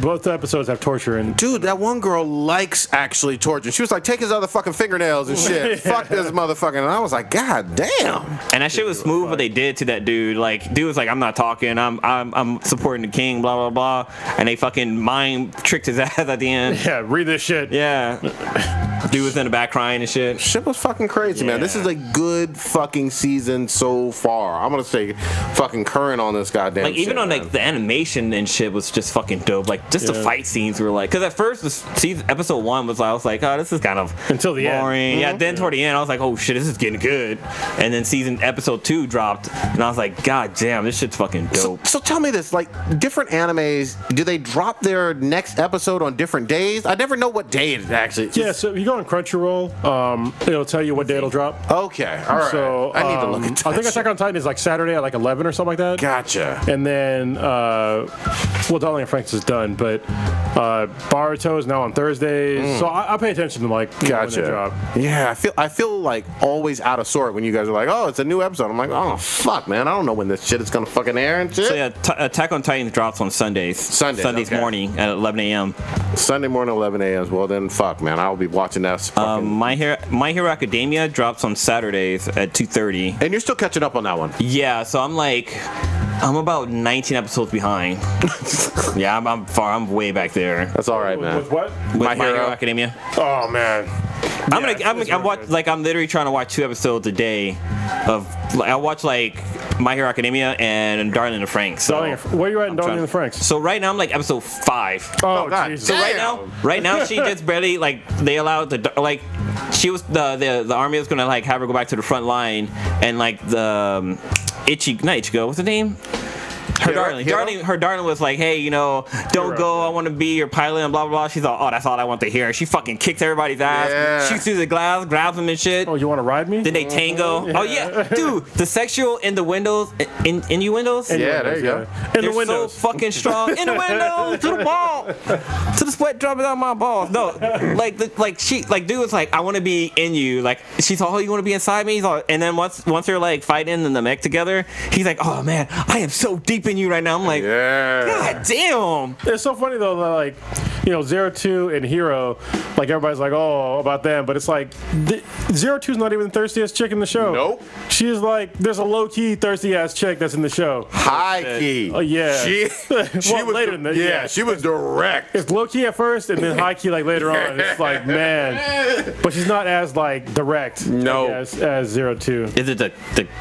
both episodes have torture and dude, that one girl likes actually torture. She was like, take his other fucking fingernails and shit. Fuck this motherfucking. And I was like, God damn. And that shit was smooth what they did to that dude. Like, dude was like, I'm not talking. I'm supporting the king. Blah blah blah. And they fucking mind tricked his ass at the end. Yeah, read this shit. Yeah. Dude was in the back crying and shit. Shit was fucking crazy, man. This is a good fucking season so far. I'm gonna stay fucking current on this goddamn like, even shit, on man. like the animation and shit was just fucking dope. Like, just the fight scenes were like, because at first episode 1 was like, I was like, oh, this is kind of until the boring. end. Yeah, then toward the end, I was like, oh shit, this is getting good. And then episode 2 dropped, and I was like, god damn, this shit's fucking dope. So tell me this, like, different animes, do they drop their next episode on different days? I never know what day it actually. Yeah, so if you go on Crunchyroll, it'll tell you what day it'll drop. Okay, all right. So I need to look at that. I think Attack on Titan is like Saturday at like 11 or something like that. Gotcha. And then, Darling in Franxx is done, but Boruto is now on Thursdays. So I pay attention to like when they drop. Yeah, I feel like always out of sort when you guys are like, oh, it's a new episode. I'm like, oh fuck, man, I don't know when this shit is gonna fucking air and shit. So yeah, Attack on Titan drops on Sundays. Sundays morning at 11 a.m. Sunday morning, 11 a.m. Well, then fuck, man, I'll be watching that. My Hero Academia drops on Saturdays at 2:30. And you're still catching up on that one. Yeah, so I'm about 19 episodes behind. Yeah, I'm way back there. That's all right, man. With what? With My Hero Academia. Oh man. I'm literally trying to watch 2 episodes a day. I watch like My Hero Academia and Darling in the Franxx. So, where are you at in Darling in the Franxx? so right now I'm like episode 5. Oh, God. Jesus. So right now she just barely like they allowed the like she was the army was gonna like have her go back to the front line and like the not Ichigo, what's the name? Her darling was like, hey, don't go. I want to be your pilot and blah, blah, blah. She's like, oh, that's all I want to hear. She fucking kicks everybody's ass, Yeah. shoots through the glass, grabs them and shit. Oh, you want to ride me? Then they tango. Yeah. Oh, yeah. Dude, the sexual innuendos, innuendos? Yeah, there you go. In the They're windows. so fucking strong. In the windows, to the ball, to the sweat dropping out my balls. No, dude was like, I want to be in you. Like, she's like, oh, you want to be inside me? He's like, and then once they're like fighting in the mech together, he's like, oh man, I am so deep in you right now. I'm like, Yeah. God damn. It's so funny though that like, 02 and Hero, like everybody's like, oh, about them, but it's like 02's not even the thirstiest chick in the show. Nope. She is like, there's a low key thirsty ass chick that's in the show. High key. Oh yeah. She Well, was later in the- yeah, yeah. she was direct. It's low key at first and then high key like later on. It's like, man, but she's not as like direct. No. I guess, as 02. Is it the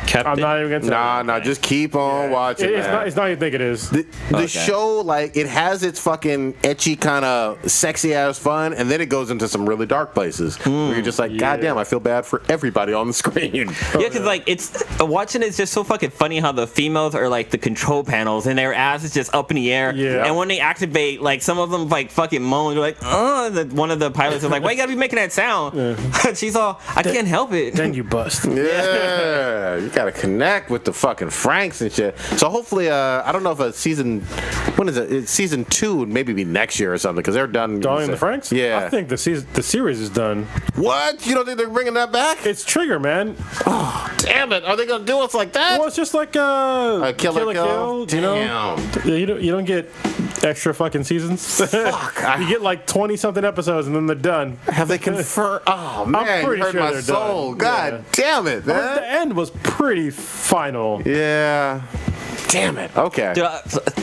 captain? I'm not even gonna tell. Nah, just keep on watching. It's man. not. It's not what you think it is. The show, like, it has its fucking etchy kind of sexy ass fun, and then it goes into some really dark places where you're just like, God damn, I feel bad for everybody on the screen. Yeah, because like it's watching it's just so fucking funny how the females are like the control panels and their ass is just up in the air. Yeah. And when they activate, like some of them like fucking moan. They're like, oh. One of the pilots is like, why you gotta be making that sound? Yeah. She's all, I can't help it. Then you bust. Yeah, you gotta connect with the fucking Franxx and shit. So hopefully, I don't know if when is it? It's season 2 would maybe be next year or something because they're done. Darling in the Franxx? Yeah. I think the series is done. What? You don't think they're bringing that back? It's Trigger, man. Damn it! Are they gonna do us like that? Well, it's just like A kill or kill. Damn. You don't get extra fucking seasons. Fuck. You get like 20 something episodes and then they're done. Have they confirmed? Oh man, pretty you hurt sure my they're soul. done. God Yeah. damn it, The man. end was pretty final. Yeah. Damn it. Okay. Dude,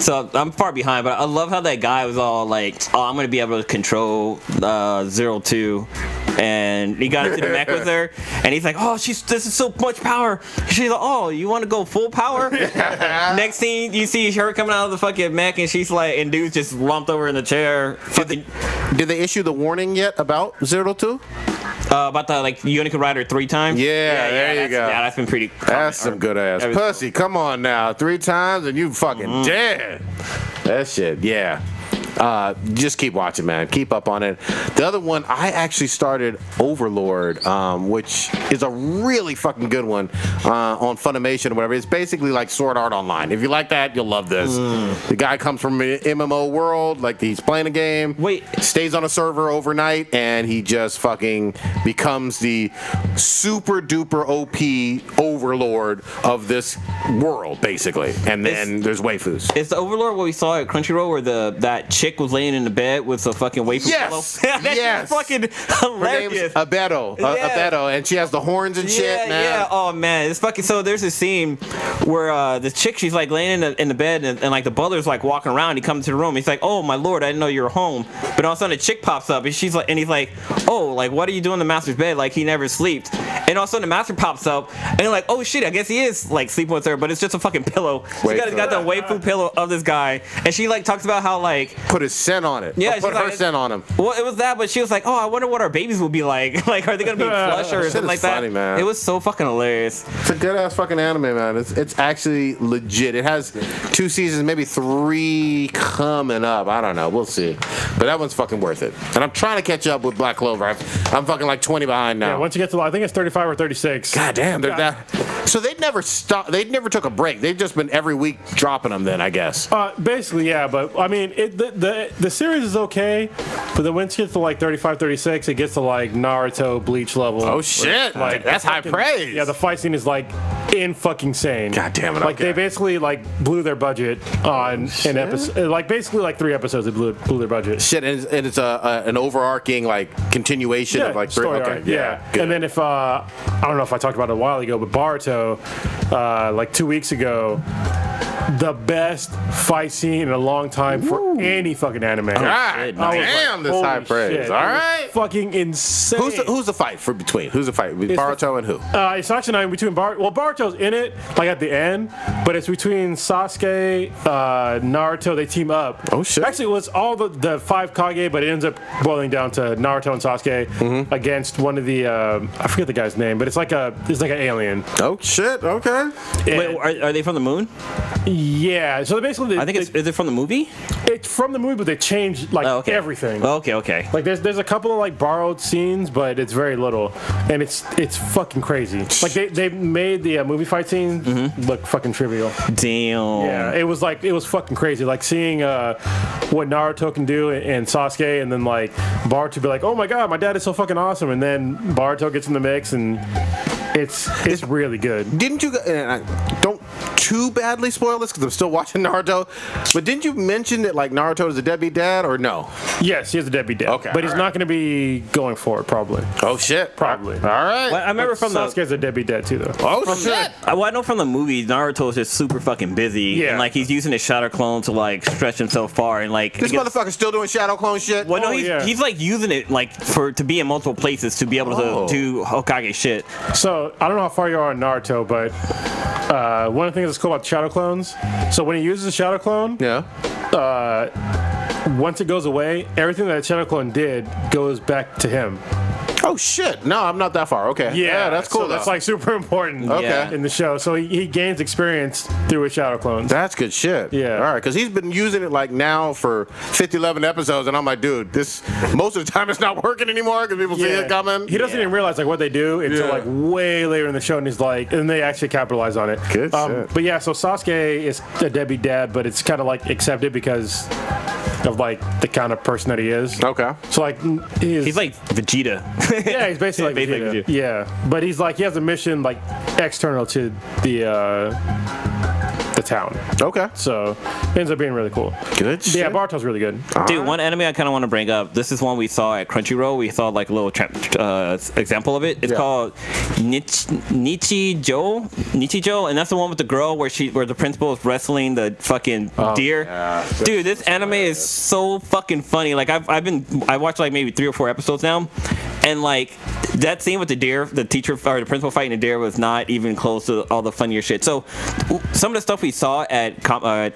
so I'm far behind, but I love how that guy was all like, oh, I'm gonna be able to control 02. And he got into the mech with her, and he's like, "Oh, this is so much power." She's like, "Oh, you want to go full power?" Next scene, you see her coming out of the fucking mech, and she's like, and dude's just lumped over in the chair. Did they issue the warning yet about 02? About the like you only could ride her 3 times. Yeah, there you go. Yeah, that's been pretty. That's some good ass pussy. Come on now, 3 times and you fucking dead. That shit, yeah. Just keep watching, man. Keep up on it. The other one, I actually started Overlord, which is a really fucking good one on Funimation or whatever. It's basically like Sword Art Online. If you like that, you'll love this. The guy comes from an MMO world, like he's playing a game, stays on a server overnight, and he just fucking becomes the super duper OP Overlord of this world, basically. And then there's waifus. It's the Overlord what we saw at Crunchyroll where that chick was laying in the bed with a fucking waifu pillow. That's fucking hilarious. Her name's Abeto, and she has the horns and shit, man. Yeah, oh man, it's fucking. So there's a scene where the chick, she's like laying in the bed, and like the butler's like walking around. He comes to the room. He's like, "Oh my lord, I didn't know you were home." But all of a sudden, a chick pops up, and he's like, "Oh, like what are you doing in the master's bed? Like he never sleeps." And all of a sudden, the master pops up, and you're like, "Oh shit, I guess he is like sleeping with her, but it's just a fucking pillow." She got the waifu pillow of this guy, and she like talks about how like put his scent on it. Yeah, put her scent on him. Well, it was that, but she was like, "Oh, I wonder what our babies will be like. Like, are they gonna be flush or something like funny, that?" Man. It was so fucking hilarious. It's a good ass fucking anime, man. It's actually legit. It has 2 seasons, maybe 3 coming up. I don't know. We'll see. But that one's fucking worth it. And I'm trying to catch up with Black Clover. I'm fucking like 20 behind now. Yeah, once you get to, I think it's 35 or 36. God damn, they're that. So they'd never stopped. They never took a break. They've just been every week dropping them. Then I guess. Basically, yeah. But I mean, the series is okay, but then once you get to like 35, 36, it gets to like Naruto, Bleach level. Oh shit! Like that's high praise. Yeah, the fight scene is like in fucking insane. God damn it! Like they basically like blew their budget on an episode. Like basically like 3 episodes, they blew their budget. Shit, and it's an overarching like continuation of like 3. Story Okay, arc, yeah. And then if I don't know if I talked about it a while ago, but Boruto, like 2 weeks ago, the best fight scene in a long time for any fucking anime. God shit, I was damn, this holy high praise. shit, All it was right. fucking insane. Who's the fight for between? Who's the fight with Baruto and who? It's actually not between Baruto's in it, like at the end, but it's between Sasuke, Naruto. They team up. Oh, shit. Actually, it was all the 5 Kage, but it ends up boiling down to Naruto and Sasuke against one of the I forget the guy's name, but it's like an alien. Oh shit. Okay. Wait, are they from the moon? Yeah. So basically, I think is it from the movie? it's from the movie, but they changed like Oh, okay. everything. Okay. Like there's a couple of like borrowed scenes, but it's very little, and it's fucking crazy. Like they made the movie fight scene look fucking trivial. Damn. Yeah, it was fucking crazy. Like seeing what Naruto can do and Sasuke, and then like Baruto be like, "Oh my god, my dad is so fucking awesome," and then Baruto gets in the mix, and it's really good. Didn't you? And I don't too badly spoil this because I'm still watching Naruto. But didn't you mention that like Naruto is a deadbeat dad or no? Yes, he has a deadbeat dad. Okay, but he's alright. not going to be going for it probably. Oh shit. Probably. All right. I remember from the. Sasuke's a deadbeat dad too, though. Oh shit. Well, I know from the movies, Naruto is just super fucking busy, Yeah. and like he's using his shadow clone to like stretch himself far, and like This motherfucker's still doing shadow clone shit. Well, no, Oh, he's, yeah. he's like using it like to be in multiple places to be able to do Hokage shit. So I don't know how far you are on Naruto, but one of the things that's cool about shadow clones. So when he uses a shadow clone, Yeah. once it goes away, everything that shadow clone did goes back to him. Oh shit. No, I'm not that far. Okay. Yeah, that's cool. So that's though. like super important. Okay. In the show, so he gains experience through his shadow clones. That's good shit. Yeah. All right, because he's been using it like now for 50, 11 episodes, and I'm like, dude, this most of the time it's not working anymore because people see it coming. He doesn't even realize like what they do until Yeah. like way later in the show, and he's like, and they actually capitalize on it. Good shit. But yeah, so Sasuke is a deadbeat dad, but it's kind of like accepted because of like the kind of person that he is. Okay. So like He's like Vegeta. yeah, he's basically like Basically Vegeta. Vegeta. Yeah, but he's like he has a mission like external to the town. Okay. So it ends up being really cool. Good shit. Yeah, Baruto's really good. Dude, one anime I kind of want to bring up. This is one we saw at Crunchyroll. We saw like a little example of it. It's called Nichijou, and that's the one with the girl where the principal is wrestling the fucking deer. yeah. Dude, this anime is so fucking funny. Like I watched like maybe 3 or 4 episodes now, and like that scene with the deer, the teacher or the principal fighting the deer was not even close to all the funnier shit. So some of the stuff we saw at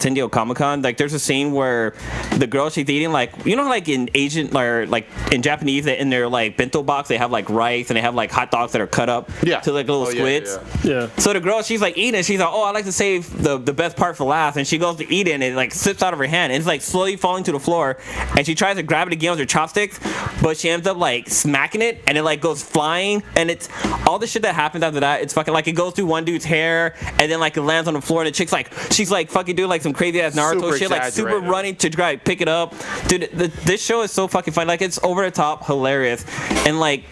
San Diego Comic-Con, like there's a scene where the girl she's eating, like, you know, like in Asian or like in Japanese, in their like bento box they have like rice and they have like hot dogs that are cut up to like little squids. Yeah. So the girl, she's like eating, she's like, oh, I like to save the best part for last, and she goes to eat it and it like slips out of her hand and it's like slowly falling to the floor, and she tries to grab it again with her chopsticks, but she ends up like smacking it and it like goes flying, and it's all the shit that happens after that. It's fucking like it goes through one dude's hair and then like it lands on the floor, and the chick's like, she's like fucking doing like some crazy ass Naruto Super shit, like super exaggerated. running to try to pick it up. Dude, this show is so fucking fun. Like it's over the top hilarious, and like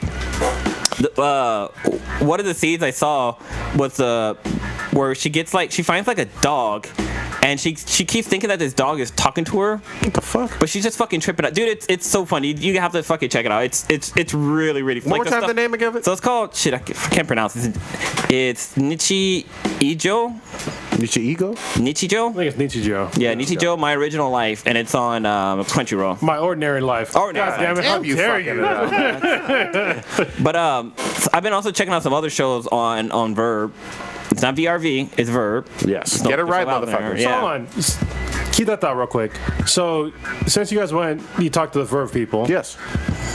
one of the scenes I saw was where she finds like a dog, and she keeps thinking that this dog is talking to her. What the fuck? But she's just fucking tripping out. Dude, it's so funny. You have to fucking check it out. It's really, really fun. One more time, the name of it? So it's called, shit, I can't pronounce it. It's Nichijou? Nichijou? Nichijou? I think it's Nichijou. Yeah, Nichijou, My Original Life, and it's on Crunchyroll. My ordinary life. Ordinary God damn it! How Damn you dare fucking you? But so I've been also checking out some other shows on Verb. It's not VRV, it's Verb. Yes. So- Get it right, so out there, motherfucker. yeah. Hold on. Keep that thought real quick. So, since you guys went, you talked to the Verve people. Yes.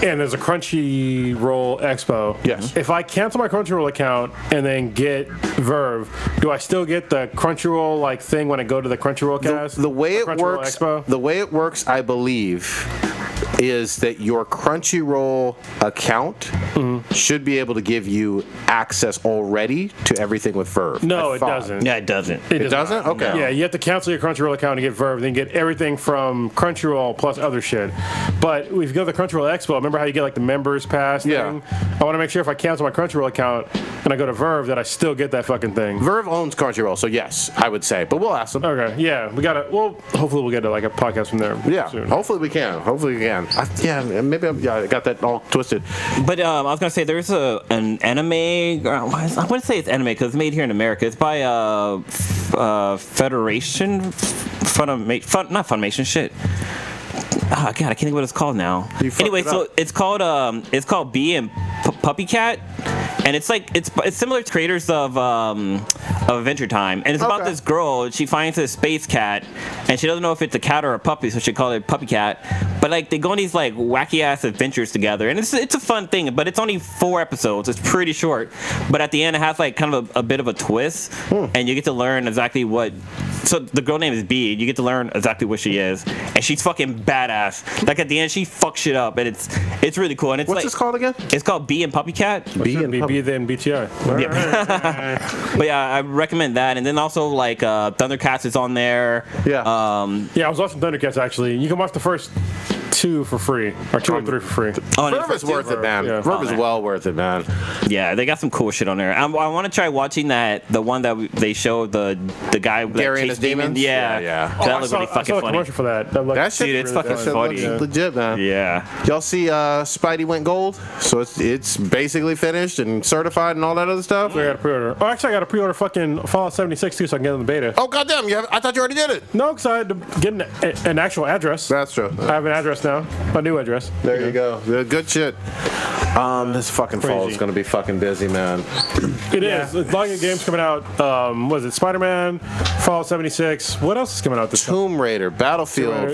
And there's a Crunchyroll Expo. Yes. If I cancel my Crunchyroll account and then get Verve, do I still get the Crunchyroll like thing when I go to the Crunchyroll cast? The way it Crunchyroll works, Expo? the way it works, I believe, is that your Crunchyroll account should be able to give you access already to everything with Verve. No, I it thought. doesn't. Yeah, it doesn't. It does doesn't? not. Okay. Yeah, you have to cancel your Crunchyroll account to get Verve, then get everything from Crunchyroll plus other shit. But if you go to the Crunchyroll Expo, I remember remember how you get like the members pass thing. I want to make sure if I cancel my Crunchyroll account and I go to Verve that I still get that fucking thing. Verve owns Crunchyroll, so yes, I would say. But we'll ask them. Okay, yeah, we gotta. Well, hopefully we'll get like a podcast from there. Yeah, soon. hopefully we can. I got that all twisted. But I was gonna say there's an anime. I wouldn't say it's anime because it's made here in America. It's by Federation, not Funimation. Shit. Oh God, I can't think what it's called now. Anyway, so it's called Bee and Puppy Cat, and it's like it's similar to creators of Adventure Time, and it's about this girl. She finds a space cat, and she doesn't know if it's a cat or a puppy, so she calls it Puppy Cat. But like they go on these like wacky ass adventures together, and it's a fun thing. But it's only 4 episodes. It's pretty short, but at the end it has like kind of a bit of a twist, and you get to learn exactly what. So the girl name is Bee. You get to learn exactly what she is, and she's fucking badass. Like at the end, she fucks shit up, and it's really cool. And it's What's like, this called again? It's called Bee and Puppy Cat. Bee then BTI. But yeah, I recommend that. And then also like Thundercats is on there. Yeah. I was watching Thundercats actually. You can watch the first 2 for free, or 2 or 3 for free. Verve is worth it, man. Yeah. Verve is well worth it, man. Yeah, they got some cool shit on there. I want to try watching the one that they showed the guy that Gary and chased his demons? Yeah. Yeah. That looks really I fucking saw a funny. commercial for that. That shit, Dude, it's fucking funny. looks legit, man. Yeah. Y'all see Spidey went gold, so it's basically finished and certified and all that other stuff. I got a pre-order. Oh, actually, I got a pre-order fucking Fallout 76 too, so I can get in the beta. Oh goddamn! I thought you already did it. No, because I had to get an actual address. That's true. I have an address now. A new address. There you go. Good shit. This fucking fall is gonna be fucking busy, man. It is. A lot of games coming out. Was it Spider-Man, Fallout 76? What else is coming out this time? Tomb Raider, Battlefield,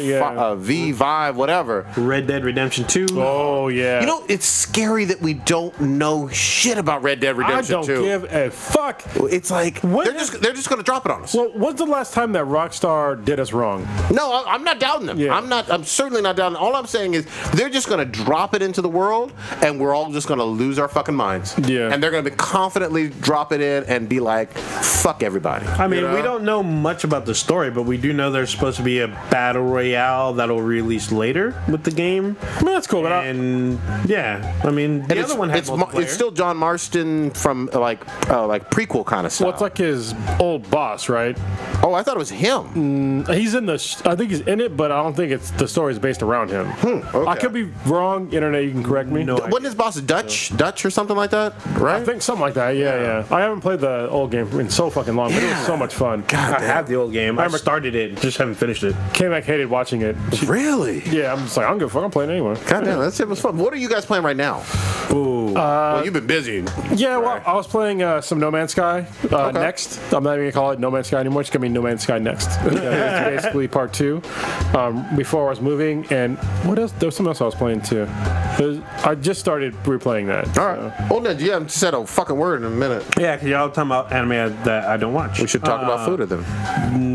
V, Vive, whatever. Red Dead Redemption 2. Oh yeah. You know, it's scary that we don't know shit about Red Dead Redemption 2. I don't give a fuck. It's like they're just gonna drop it on us. Well, when's the last time that Rockstar did us wrong? No, I'm not doubting them. Yeah. I'm certainly not doubting them. All I'm saying is they're just gonna drop it into the world, and we're all just gonna lose our fucking minds. Yeah. And they're gonna confidently drop it in and be like, "Fuck everybody." I mean, we don't know much about the story, but we do know there's supposed to be a battle royale that'll release later with the game. I mean, that's cool. But And yeah, I mean, the other one had multiplayer. It's still John Marston from like prequel kind of stuff. well, it's like his old boss, right? Oh, I thought it was him. He's in the. I think he's in it, but I don't think it's the story is based around him. Okay. I could be wrong. Internet, you can correct me. No. Wasn't his boss Dutch or something like that? Right? I think something like that. Yeah. I haven't played the old game in so fucking long, but it was so much fun. I have the old game. I started it, just haven't finished it. Came back, hated watching it. Really? Yeah, I'm just like, I don't give a fuck. I'm playing anyway. God damn, that shit was fun. What are you guys playing right now? Ooh. Well, you've been busy. Yeah, well, I was playing some No Man's Sky next. I'm not even gonna call it No Man's Sky anymore. It's gonna be No Man's Sky Next. It's basically part 2. Before I was moving, and what else? There was something else I was playing too. I just started replaying that. All right. Hold on, you haven't said a fucking word in a minute. Yeah, because y'all talking about anime that I don't watch. We should talk about food with them.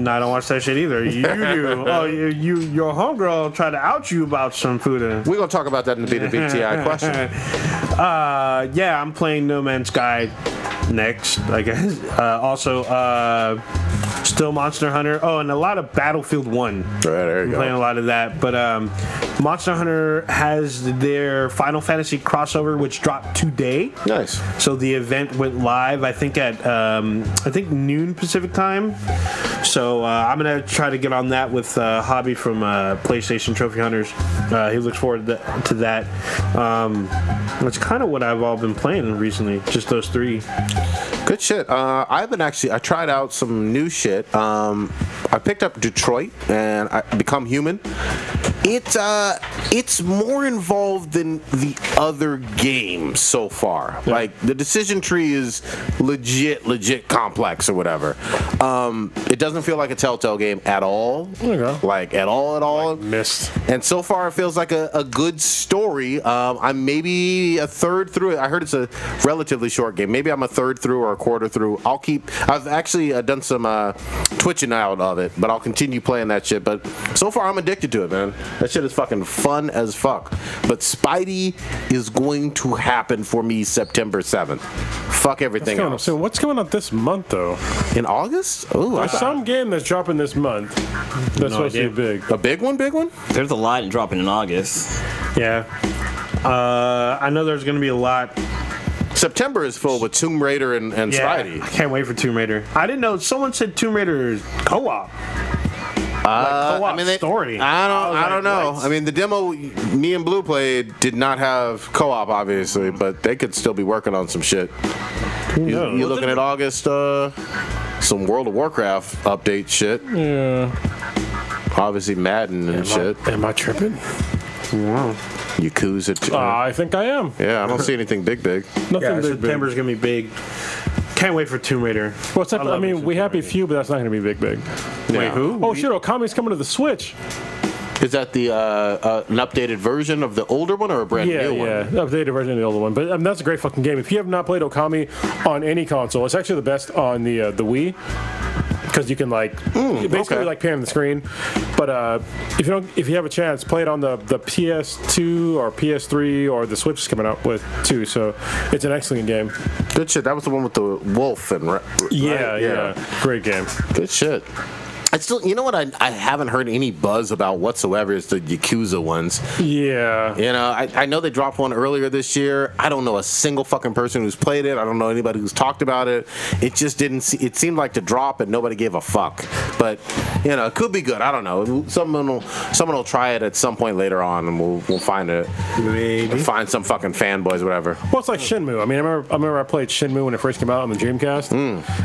I don't watch that shit either. You do. Oh, your homegirl tried to out you about some food. We're gonna talk about that in the BTI question. Yeah, I'm playing No Man's Sky next, I guess. Also, still Monster Hunter. Oh, and a lot of Battlefield 1. There you I'm go. playing a lot of that. But Monster Hunter has their Final Fantasy crossover, which dropped today. Nice. So the event went live, I think at noon Pacific time. So I'm gonna try to get on that with Hobby from PlayStation Trophy Hunters. He looks forward to that. That's kind of what I've all been playing recently. Just those 3. Good shit. I tried out some new shit. I picked up Detroit and I Become Human. It's more involved than the other games so far. Yeah. Like the decision tree is legit complex or whatever. It doesn't feel like a Telltale game at all. Okay. Like at all. Like missed. And so far it feels like a good story. I'm maybe a third through it. I heard it's a relatively short game. Maybe I'm a third through or a quarter through. I've actually done some twitching out of it, but I'll continue playing that shit. But so far I'm addicted to it, man. That shit is fucking fun as fuck. But Spidey is going to happen for me September 7th. Fuck everything else. So what's coming out this month though? In August? Oh, there's some game that's dropping this month. That's supposed to be big. A big one? There's a lot dropping in August. Yeah. I know there's going to be a lot. September is full with Tomb Raider and Spidey. I can't wait for Tomb Raider. I didn't know. Someone said Tomb Raider is co-op. Co-op story. I don't know. I mean, the demo me and Blue played did not have co-op, obviously, but they could still be working on some shit. You're looking at August, some World of Warcraft update shit. Yeah. Obviously Madden and shit. Am I tripping? Wow. Yakuza. I think I am. Yeah, I don't see anything big. Nothing Yeah, big. September's going to be big. Can't wait for Tomb Raider. What's up? I mean, we happy few, but that's not going to be big. Wait, who? Oh shit! Okami's coming to the Switch. Is that the an updated version of the older one or a brand new one? Yeah, updated version of the older one. But that's a great fucking game. If you have not played Okami on any console, it's actually the best on the Wii. Because you can basically pan the screen, but if you have a chance, play it on the PS2 or PS3 or the Switch is coming out with too. So it's an excellent game. Good shit. That was the one with the wolf and right? Yeah, great game. Good shit. I still, you know what? I haven't heard any buzz about whatsoever is the Yakuza ones. Yeah. You know, I know they dropped one earlier this year. I don't know a single fucking person who's played it. I don't know anybody who's talked about it. It just didn't. It seemed like to drop and nobody gave a fuck. But you know, it could be good. I don't know. Someone will try it at some point later on, and we'll find it. Maybe. Find some fucking fanboys, whatever. Well, it's like Shenmue. I mean, I remember I played Shenmue when it first came out on the Dreamcast,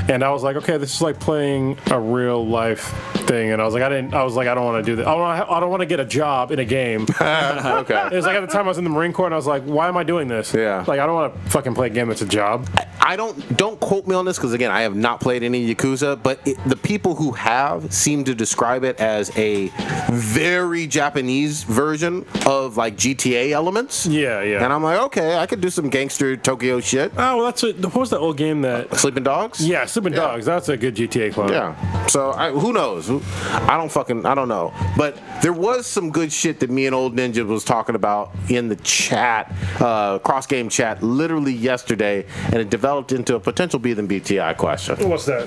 and I was like, okay, this is like playing a real life thing, and I don't want to do that. I don't want to get a job in a game. Okay. It was like at the time I was in the Marine Corps, and I was like, why am I doing this? Yeah. Like I don't want to fucking play a game that's a job. I don't quote me on this because again I have not played any Yakuza, but the people who have seem to describe it as a very Japanese version of like GTA elements. Yeah. And I'm like, okay, I could do some gangster Tokyo shit. Oh, well, what was that old game that? Sleeping Dogs? Yeah, Sleeping Dogs. That's a good GTA clone. Yeah. So who knows? I don't know. But there was some good shit that me and Old Ninja was talking about in the chat, cross game chat, literally yesterday, and it developed into a potential B than BTI question. What's that?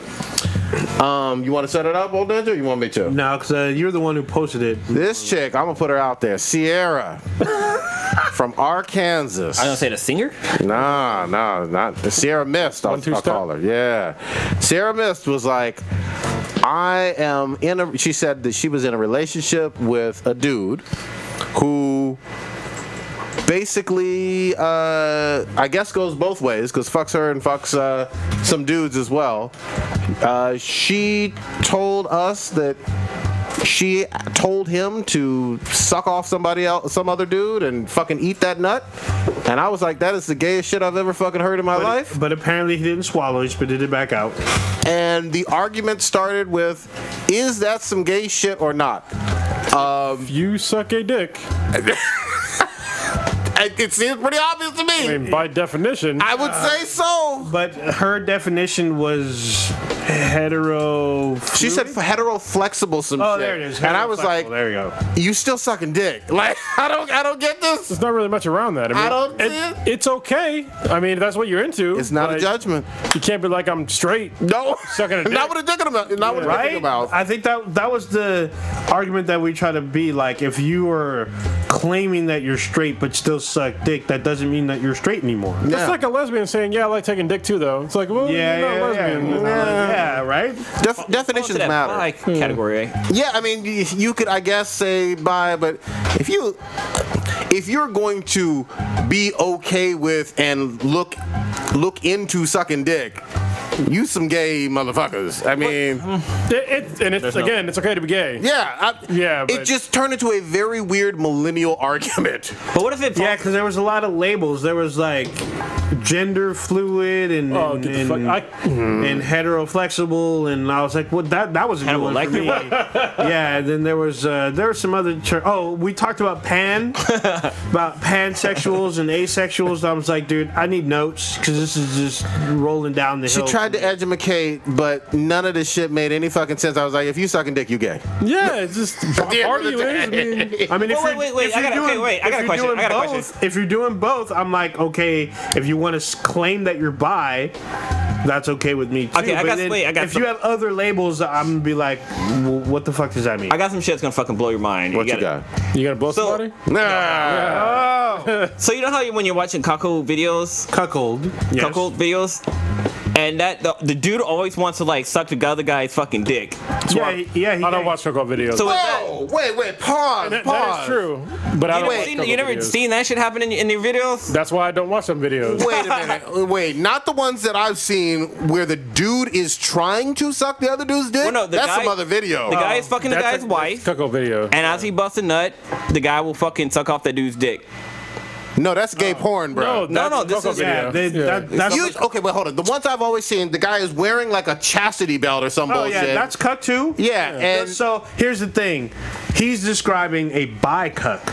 You want to set it up, Old Ninja, or you want me to? No, because you're the one who posted it. This chick, I'm gonna put her out there, Sierra, from Arkansas. I don't say the singer. No, not Sierra Mist. I'll call her. Yeah, Sierra Mist was like, she said that she was in a relationship with a dude who basically, I guess goes both ways because fucks her and fucks some dudes as well. She told us that she told him to suck off somebody else, some other dude, and fucking eat that nut. And I was like, that is the gayest shit I've ever fucking heard in my life. But apparently he didn't swallow. He spit it back out. And the argument started with, is that some gay shit or not? You suck a dick. It seems pretty obvious to me. I mean, by definition. I would say so. But her definition was hetero. She said hetero flexible some shit. Oh, there it is. And I was like, there you go. you still sucking dick. Like, I don't get this. There's not really much around that. I don't see it. It's okay. I mean, if that's what you're into. It's not a but judgment. You can't be like, I'm straight. No. Sucking a dick. Not with a dick in the mouth. Not with a dick in the mouth. I think that was the argument that we try to be like, if you are claiming that you're straight but still suck dick, that doesn't mean that you're straight anymore. That's like a lesbian saying, yeah, I like taking dick too, though. It's like, well, you're not a lesbian. Yeah, right? Definitions matter. Bi category. Yeah, I mean, you could, I guess, say bi, but if you're going to be okay with and look into sucking dick, you some gay motherfuckers. I mean, it's okay to be gay. Yeah, it just turned into a very weird millennial argument. But what if it? Yeah, because there was a lot of labels. There was like gender fluid and hetero flexible, and I was like, well, that was a new one for me. Yeah, and then there was some other. We talked about pansexuals and asexuals. I was like, dude, I need notes because this is just rolling down the hill. She tried to educate, but none of this shit made any fucking sense. I was like, if you sucking dick, you gay. Yeah, it's just arguing. Wait, I got a question. If you're doing both, I'm like, okay, if you want to claim that you're bi, that's okay with me too. Okay, if you have other labels, I'm gonna be like, what the fuck does that mean? I got some shit that's gonna fucking blow your mind. What you got? You gonna blow So- somebody? Nah. So you know how when you're watching cuckold videos, Cuckold. Yes. cuckold videos, and that the dude always wants to like suck the other guy's fucking dick. Yeah. I don't watch cuckold videos. So Whoa, wait, pause, that pause. is true, but I don't watch cuckold you never videos. seen that shit happen in your videos? That's why I don't watch them videos. Wait a minute. Wait, not the ones that I've seen where the dude is trying to suck the other dude's dick? Well, no, the that's guy- some other video. The guy is fucking the That's guy's a wife, cuckold video. and as he busts a nut, the guy will fucking suck off that dude's dick. No, that's gay porn, bro. No, that's this a is- cuckold Yeah, video. that's Okay, wait, hold on. The ones I've always seen, the guy is wearing like a chastity belt or some Oh bullshit. yeah, that's cuck too. Yeah, and So here's the thing, he's describing a bi-cuck.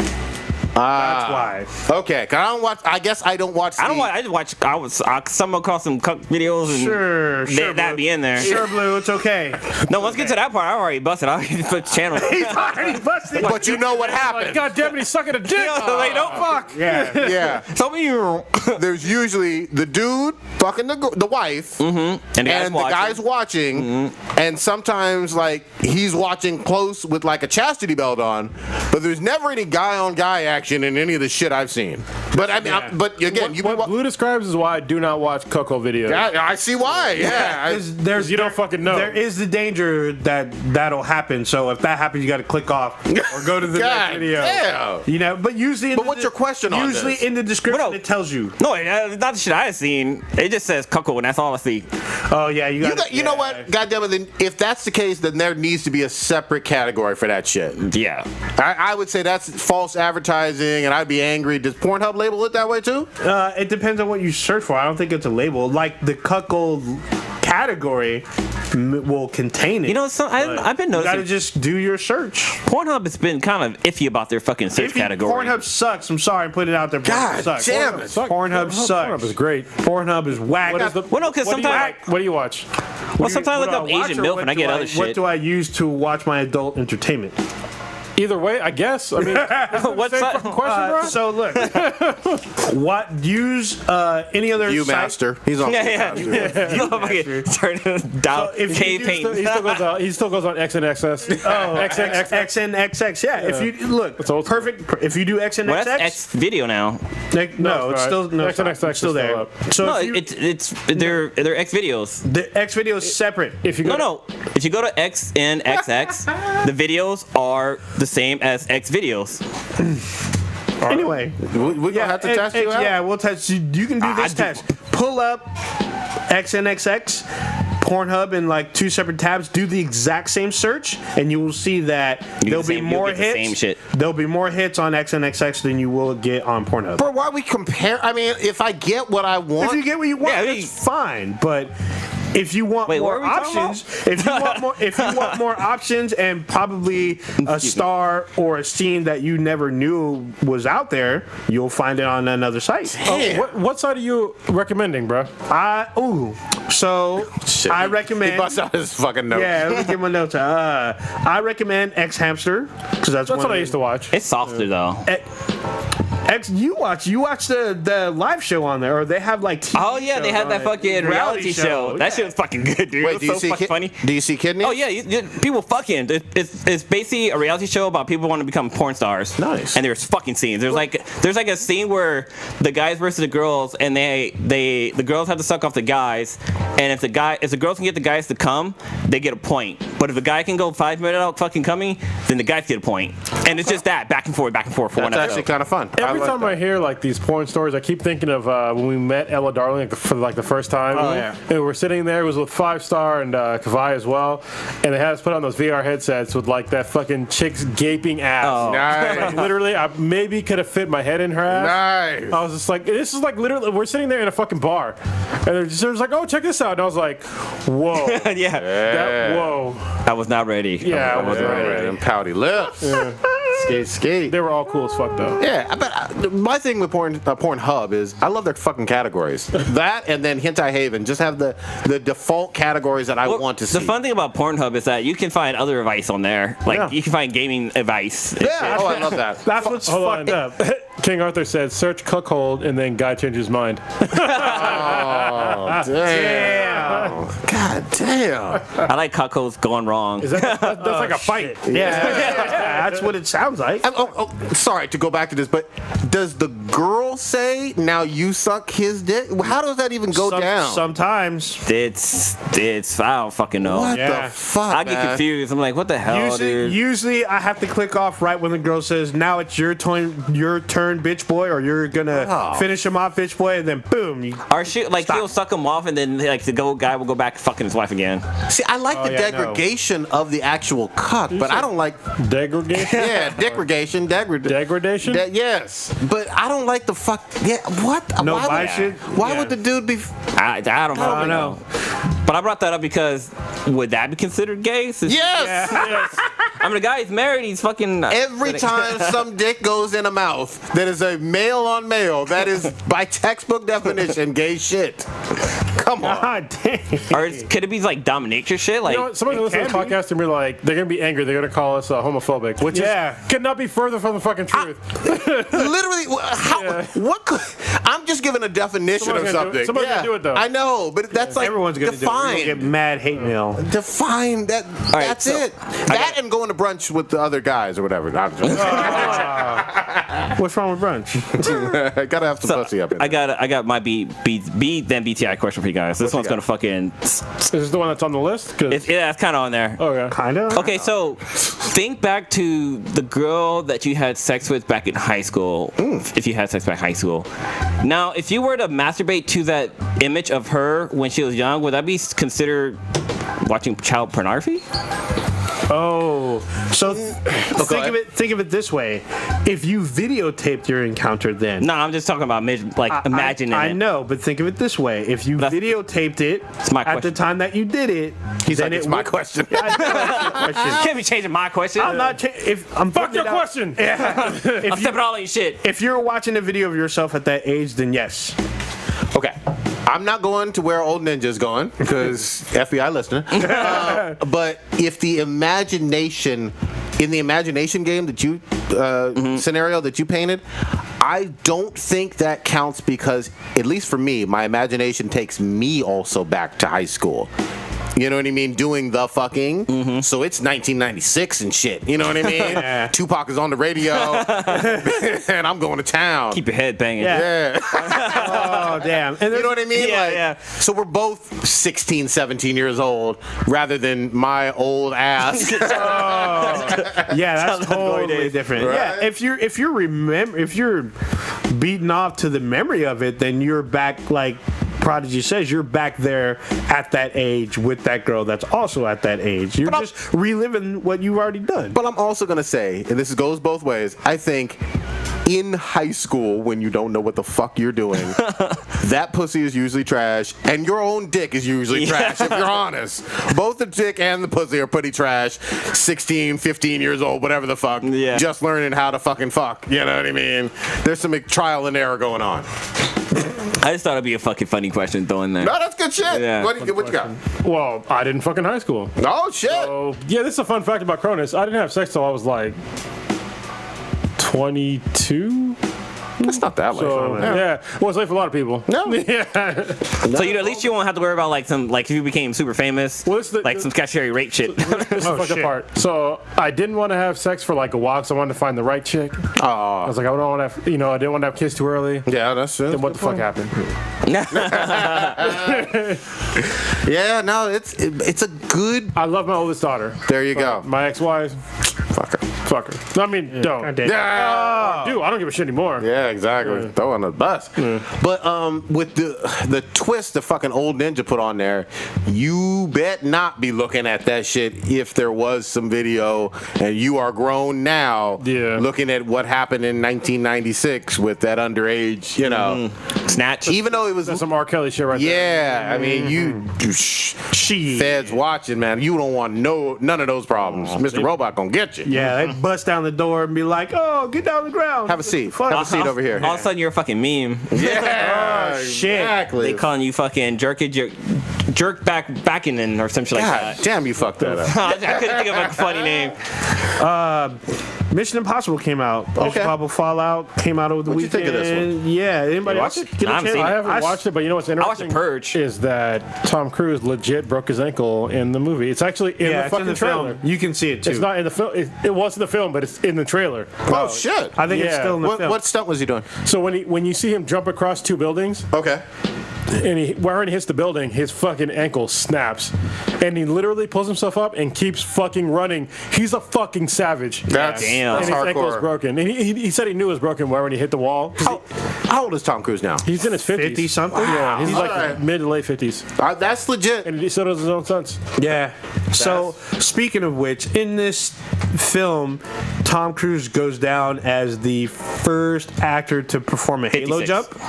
That's why. okay. 'Cause I don't watch. I guess I don't watch. I don't watch. I just watch. I stumble across some cuck videos and Sure, that Blue. be in there. Sure, Blue, it's okay. No, let's get to that part. I already busted. I already put the channel. He's already busted. But you know what happened? God damn it, he's sucking a dick. Like, don't fuck. Yeah. Yeah. Tell me you. There's usually the dude fucking the wife, And the and the guy's watching, and sometimes like he's watching close with like a chastity belt on, but there's never any guy on guy action in any of the shit I've seen. But I mean, but again, What Blue describes is why I do not watch cuckold videos. I see why. Yeah. There's You don't fucking know. There is the danger that that'll happen. So if that happens, you got to click off or go to the next God video. damn. You know, but usually. But what's your question on Usually this? in the description Well, no. it tells you. No, not the shit I seen. It just says cuckold, and that's all I see. Oh yeah, you got. You know what? God damn it! Then if that's the case, then there needs to be a separate category for that shit. Yeah. I would say that's false advertising, and I'd be angry. Does Pornhub label it that way too? It depends on what you search for. I don't think it's a label. Like the cuckold category will contain it. You know, I've been You gotta noticing just do your search. Pornhub has been kind of iffy about their fucking search If you- category. Pornhub sucks. I'm sorry, put it out there. God Pornhub sucks. damn Pornhub it. sucks. Pornhub sucks. Pornhub is great. Pornhub is whack. What is the, Well, no, 'cause what do you sometimes- like? What do you watch? Well, sometimes I look What up do I watch, Asian or MILF what and I do get I- other What shit. do I use to watch my adult entertainment? Either way, I guess. I mean, What's same that? fucking question, bro. So look, what use any other Viewmaster. He's on. Yeah. Turn it down. So if you Cave do paint. He still goes on XNXS. Oh, XNXX. XNXX. Yeah. If you look, It's old school. perfect. If you do Well, XNXX, that's X video now. no, it's still no, XNXX it's still is there. still up. So No, if you, they're X videos. the X video is separate. If you go No. If you go to XNXX, the videos are the same as X videos. Anyway, We're gonna have to test you out. Yeah, we'll test you. You can do this test. Pull up XNXX, Pornhub in like two separate tabs. Do the exact same search, and you will see that there'll be more you'll get the hits. same shit. There'll be more hits on XNXX than you will get on Pornhub. Bro, why we compare? I mean, if I get what I want, If you get what you want, Yeah, that's fine. But if you want Wait, what more are we talking options, if you want more options and probably a star or a scene that you never knew was out there, you'll find it on another site. what side are you recommending, bro? So Shit, I he recommend. busts out his fucking notes. Yeah, let me get my notes. I recommend X Hamster because that's That's what I used to watch. It's softer though. You watch the live show on there, or they have like TV Oh yeah, they shows had on that it. fucking reality show. That shit was fucking good, dude. Wait, it do you was see so fucking funny. Do you see kidneys? Oh yeah, people fucking. It's basically a reality show about people wanting to become porn stars. Nice. And there's fucking scenes. There's like a scene where the guys versus the girls, and the girls have to suck off the guys, and if the girls can get the guys to come, they get a point. But if the guy can go 5 minutes without fucking coming, then the guys get a point. And it's just that back and forth for That's one actually episode. kind of fun. Every time I hear like these porn stories, I keep thinking of when we met Ella Darling for the first time. Oh, yeah. And we're sitting there. It was with 5 Star and Kavai as well, and they had us put on those VR headsets with like that fucking chick's gaping ass. Oh. Nice. Like, literally, I maybe could have fit my head in her ass. Nice. I was just like, this is like literally, we're sitting there in a fucking bar, and they're just like, oh, check this out, and I was like, whoa, Yeah, whoa. I was not ready. Yeah, I wasn't Yeah, ready. them pouty lips. Skate. They were all cool as fuck though. Yeah, but my thing with Pornhub is I love their fucking categories. That and then Hentai Haven just have the default categories that I Well, want to see. The fun thing about Pornhub is that you can find other advice on there. Like Yeah. you can find gaming advice. and yeah, shit. oh, I love that. That's what's Hold fucked on. up. King Arthur said, search cuckold, and then guy changes his mind. Oh, damn. God damn. I like cuckolds going wrong. Is that's like a fight. Yeah, that's what it sounds like. Sorry to go back to this, but does the girl say, now you suck his dick? How does that even go down? Sometimes. It's I don't fucking know. What Yeah. the fuck, I get confused. I'm like, what the hell, dude? Usually, I have to click off right when the girl says, "Now it's your turn, bitch boy," or "You're gonna finish him off, bitch boy," and then boom. Or he'll suck him off, and then like the guy will go back and fucking his wife again. See, I like the degradation of the actual cuck, but I don't like Degradation? yeah, degradation, Degradation? yes, but I don't like the fuck. Yeah, what? No, why yeah. would the dude be? I don't know. But I brought that up because would that be considered gay? Yes. I mean, the guy is married. He's fucking. Every time some dick goes in a mouth that is a male on male, that is by textbook definition gay shit. Come on. God dang. Or could it be like dominatrix shit? Like, You know what? Somebody listen to this podcast and be like, they're gonna be angry. They're gonna call us homophobic, which could not be further from the fucking truth. Literally, how? What? I'm just giving a definition of something. Somebody's gonna do it though. I know, but that's like Everyone's gonna define. do it. We'll get mad hate mail. Define that. right, That's so it. That and going to brunch with the other guys or whatever. What's wrong with brunch? Gotta have some pussy up in there. I got my B then BTI question for you guys. This one's gonna fucking. Is this the one that's on the list? It's kind of on there. Okay. Kind of. Okay, so think back to the girl that you had sex with back in high school. If you had sex back in high school. Now, if you were to masturbate to that image of her when she was young, would that be considered watching child pornography? Oh, so think of it this way: if you videotaped your encounter, then No, I'm just talking about imagining I it. know, but think of it this way: if you videotaped it my at the question. time that you did it, He's then like, it's my question. I know, it's your question. You can't be changing my question. I'm not. If I'm Fuck putting your it out- question. I'm stepping all in your shit. If you're watching a video of yourself at that age, then yes. Okay. I'm not going to where old ninja's going because FBI listener. But if the imagination in the imagination game that you scenario that you painted, I don't think that counts because at least for me, my imagination takes me also back to high school. You know what I mean? Doing the fucking. So it's 1996 and shit. You know what I mean? Tupac is on the radio, and I'm going to town. Keep your head banging. Yeah. Oh damn! And You know what I mean? Yeah, Like, yeah. So we're both 16, 17 years old rather than my old ass. yeah, that's totally different. Right? Yeah, if you're beating off to the memory of it, then you're back like Prodigy says, you're back there at that age with that girl that's also at that age. You're just reliving what you've already done. But I'm also going to say, and this goes both ways, I think in high school, when you don't know what the fuck you're doing, that pussy is usually trash, and your own dick is usually trash, if you're honest. Both the dick and the pussy are pretty trash. 16, 15 years old, whatever the fuck. Yeah. Just learning how to fucking fuck. You know what I mean? There's some trial and error going on. I just thought it'd be a fucking funny question throwing there. No, that's good shit. Yeah. What you got? Well, I didn't fucking high school. Oh, shit. So, yeah, this is a fun fact about Cronus. I didn't have sex till I was like 22. That's not that late. So, yeah. Well, it's late for a lot of people. No. Yeah. So at least you won't have to worry about like if you became super famous, Well, it's some statutory rape shit. This is the fucked up part. So I didn't want to have sex for like a while because I wanted to find the right chick. I was like, I don't want to, I didn't want to have kids too early. Yeah, that's true. Then what the fuck happened? Yeah, no, it's a good. I love my oldest daughter. There you go. My ex-wife, Fuck her. fuck her. I mean, don't. Yeah. Dude, I don't give a shit anymore. Yeah, exactly. Throw on the bus. But with the twist the fucking old ninja put on there, you bet not be looking at that shit if there was some video and you are grown now looking at what happened in 1996 with that underage, Snatch. even though it was That's some R. Kelly shit right there. I mean, you feds watching, man. You don't want none of those problems. Mr. Robot gonna get you. Yeah, they bust down the door and be like, "Oh, get down the ground. Have a seat. Fuck. Have a seat over here. All of a sudden you're a fucking meme. Yeah, shit. exactly. They calling you fucking jerky jerk. Backinen or some shit like God that. damn, you fucked that up. I couldn't think of a funny name. Mission Impossible came out. Okay. Mission Impossible Fallout came out over the What'd you weekend. think of this one? Yeah, anybody You watch watched it? it? I haven't seen it. I haven't watched it, but you know what's watched interesting? The Purge. Is that Tom Cruise legit broke his ankle in the movie? It's actually in the It's fucking in the trailer. film. You can see it too. It's not in the film. It was in the film, but it's in the trailer. Oh, shit. I think it's Yeah. still in the What, film. what stunt was he doing? So when you see him jump across two buildings, Okay. and where he hits the building, his fucking ankle snaps, and he literally pulls himself up and keeps fucking running. He's a fucking savage. That's Damn. And his ankle was hardcore. broken, and he said he knew it was broken when he hit the wall. How old is Tom Cruise now? He's in his 50s. 50 something? Yeah, he's like Alright. mid to late 50s, That's legit. and he still does his own stunts. Yeah. So, speaking of which, in this film, Tom Cruise goes down as the first actor to perform a halo 56. jump.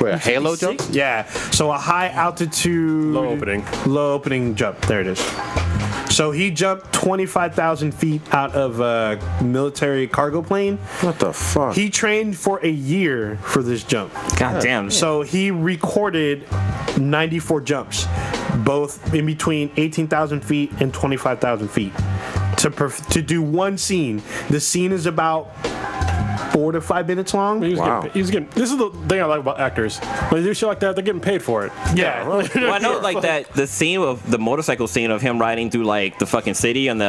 Wait, a halo jump? Yeah. So a high altitude, Low opening jump. There it is. So he jumped 25,000 feet out of a military cargo plane. What the fuck? He trained for a year for this jump. God damn. So he recorded 94 jumps, both in between 18,000 feet and 25,000 feet, to do one scene. The scene is about 4 to 5 minutes long. Wow. This is the thing I like about actors. When they do shit like that, they're getting paid for it. Yeah. Well, I know, like the scene of the motorcycle scene of him riding through like the fucking city and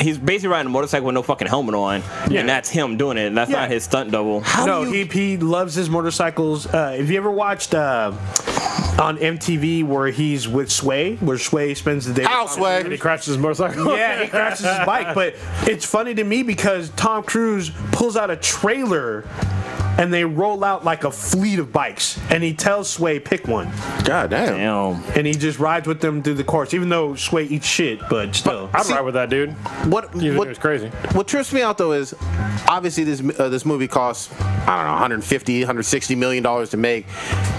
he's basically riding a motorcycle with no fucking helmet on, Yeah. and that's him doing it. And that's Yeah. not his stunt double. No, he loves his motorcycles. Have you ever watched on MTV where he's with Sway, where Sway spends the day? How, And Sway? he crashes his motorcycle. Yeah, he crashes his bike. But it's funny to me because Tom Cruise pulls out a trailer and they roll out like a fleet of bikes. And he tells Sway, pick one. God damn. Damn. And he just rides with them through the course, even though Sway eats shit, but still. I'd ride with that dude. What Even if it was crazy. What trips me out though is obviously this movie costs, I don't know, 150, 160 million dollars to make.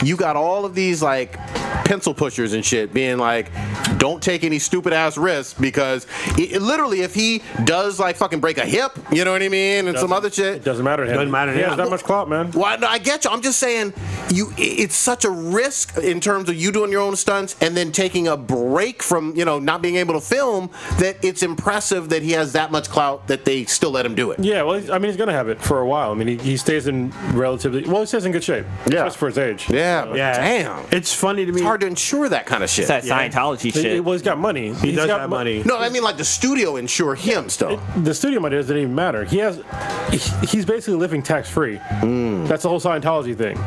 You got all of these like pencil pushers and shit being like, don't take any stupid ass risks, because literally if he does like fucking break a hip, you know what I mean, and some other It shit. doesn't matter to him. Doesn't matter to He him. has that much clout, man. Well, no, I get you. I'm just saying, it's such a risk in terms of you doing your own stunts and then taking a break from, not being able to film, that it's impressive that he has that much clout that they still let him do it. Yeah, well, he's gonna have it for a while. I mean, he stays in he stays in good shape. Yeah. Especially for his age. Yeah, but Yeah. damn. It's funny to me. It's hard to insure that kind of shit. It's that Scientology shit. Well, he's got money. He does have money. No, I mean like the studio insure him still. The studio money doesn't even matter. He's basically living tax free. That's the whole Scientology thing,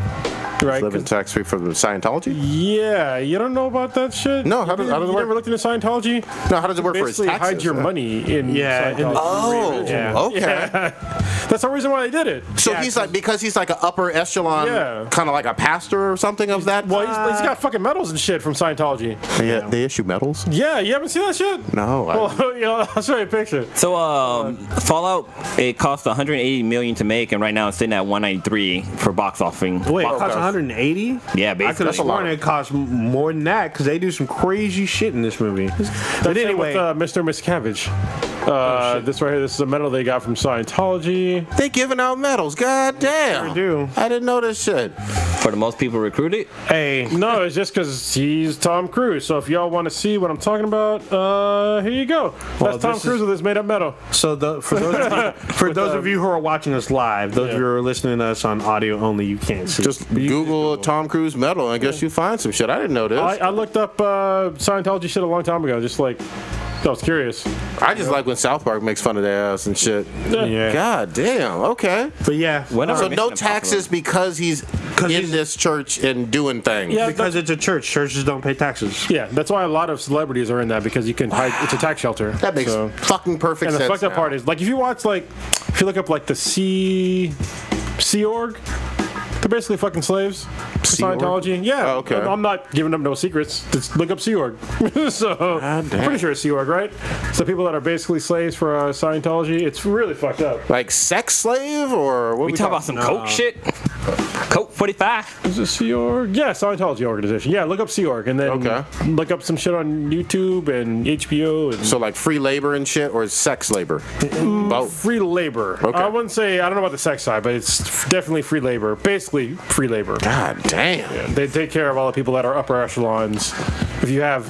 right? Living 'Cause- tax free from Scientology? Yeah, you don't know about that shit. No, how does it you work? never looked into Scientology? No, how does it work for his Basically, taxes? hide your money in Yeah, Scientology. Oh, Yeah. okay. That's the reason why they did it. So he's like, because he's like an upper echelon, Yeah. kind of like a pastor or something of that. Well, he's got fucking medals and shit from Scientology. They issue medals? Yeah, you haven't seen that shit? No. Well, I'll show you a picture. So Fallout, it cost 180 million to make, and right now it's sitting at 193 for box office. Wait, it costs 180? Yeah, I could have basically. sworn it cost more than that because they do some crazy shit in this movie. But anyway, with Mr. Miscavige. This right here, this is a medal they got from Scientology. They giving out medals. God damn. They do. I didn't know this shit. For the most people recruited. hey, No, it's just because he's Tom Cruise. So if y'all want to see what I'm talking about, here you go. Well, That's Tom this Cruise with his made-up medal. so for those of you who are watching us live, those of you who are listening to us on audio only, you can't see. Just Google Tom Cruise medal, and I guess you find some shit. I didn't know this. I looked up Scientology shit a long time ago, just like I was curious. I just like when South Park makes fun of their ass and shit. Yeah. God damn. Okay. But yeah, Whenever So no Mission taxes because he's in this church and doing things. Yeah, because it's a church. Churches don't pay taxes. Yeah, that's why a lot of celebrities are in that, because you can hide. It's a tax shelter. That makes So- fucking perfect And the sense. fucked up now. part is, like, if you watch, like, if you look up, like, the Sea Org, they're basically fucking slaves for Sea Org? Scientology. Yeah. Oh, okay. I'm not giving them no secrets. Just look up Sea Org. So, I'm damn. pretty sure it's Sea Org, right? So people that are basically slaves for Scientology, it's really fucked up. Like sex slave or what We talk about some Coke shit. Coke 45. Is it Sea Org? Yeah, Scientology organization. Yeah, look up Sea Org and then Okay. look up some shit on YouTube and HBO and So like free labor and shit, or sex labor? Both. free labor. Okay. I wouldn't say, I don't know about the sex side, but it's definitely free labor. Basically, free labor. God damn. They take care of all the people that are upper echelons if you have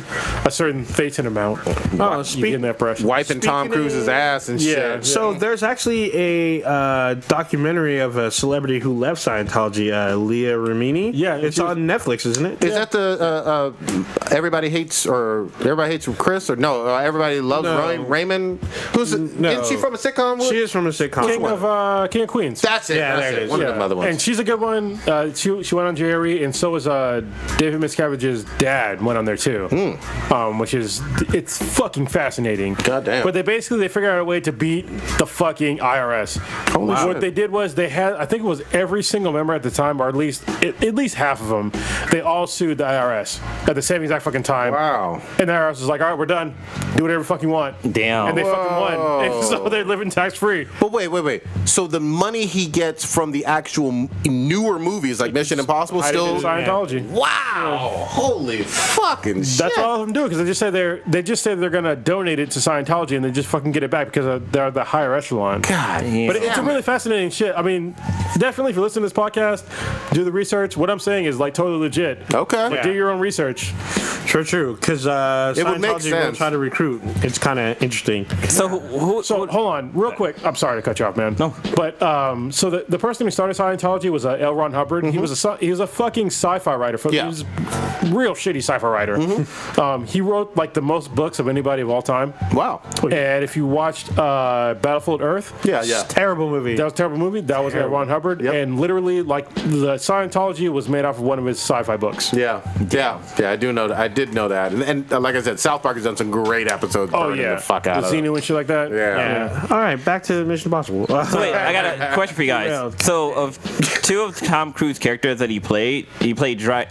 a certain facial amount, you get in that pressure. Wiping Tom Cruise's ass and shit. So there's actually a documentary of a celebrity who left Scientology, Leah Remini. Yeah, it's on Netflix, isn't it? Is that the Everybody Hates Chris or no? Everybody Loves Raymond. Who's isn't she from a sitcom? She is from a sitcom. King of Queens. That's it. Yeah, That's there it. it is. One of them other ones. And she's a good one. She went on Jerry, and so was David Miscavige's dad went on there too. Which is it's fucking fascinating. Goddamn. But they figured out a way to beat the fucking IRS. Holy shit. What they did was they had, I think it was every single member at the time, or at least half of them, they all sued the IRS at the same exact fucking time. Wow. And the IRS was like, all right, we're done. Do whatever the fuck you want. Damn. And they fucking won. And so they're living tax free. But wait. So the money he gets from the actual newer movies like Mission Impossible still Scientology. Wow. Holy fucking shit. That's all of them do because they just say they're gonna donate it to Scientology and they just fucking get it back because they're the higher echelon. God. But it's a really fascinating shit. I mean, definitely if you listen to this podcast, do the research. What I'm saying is like totally legit. Okay. But do your own research. True. Because it would make Scientology will sense. try to recruit. It's kind of interesting. So So hold on, real quick. I'm sorry to cut you off, man. No. But so the person who started Scientology was L. Ron Hubbard. He was a fucking sci-fi writer. He was a real shitty sci-fi writer. He wrote like the most books of anybody of all time. Wow. And if you watched Battlefield Earth, Yeah. Terrible movie. that was a terrible movie. That was L. Ron Hubbard. Yep. And literally, like the Scientology was made off of one of his sci-fi books. Yeah. I do know that. I did know that. And like I said, South Park has done some great episodes. burning the fuck out the of it. Xenu and shit like that. Yeah. All right, back to Mission Impossible. So wait, I got a question for you guys. Yeah. So, of two of Tom Cruise characters that he played Jack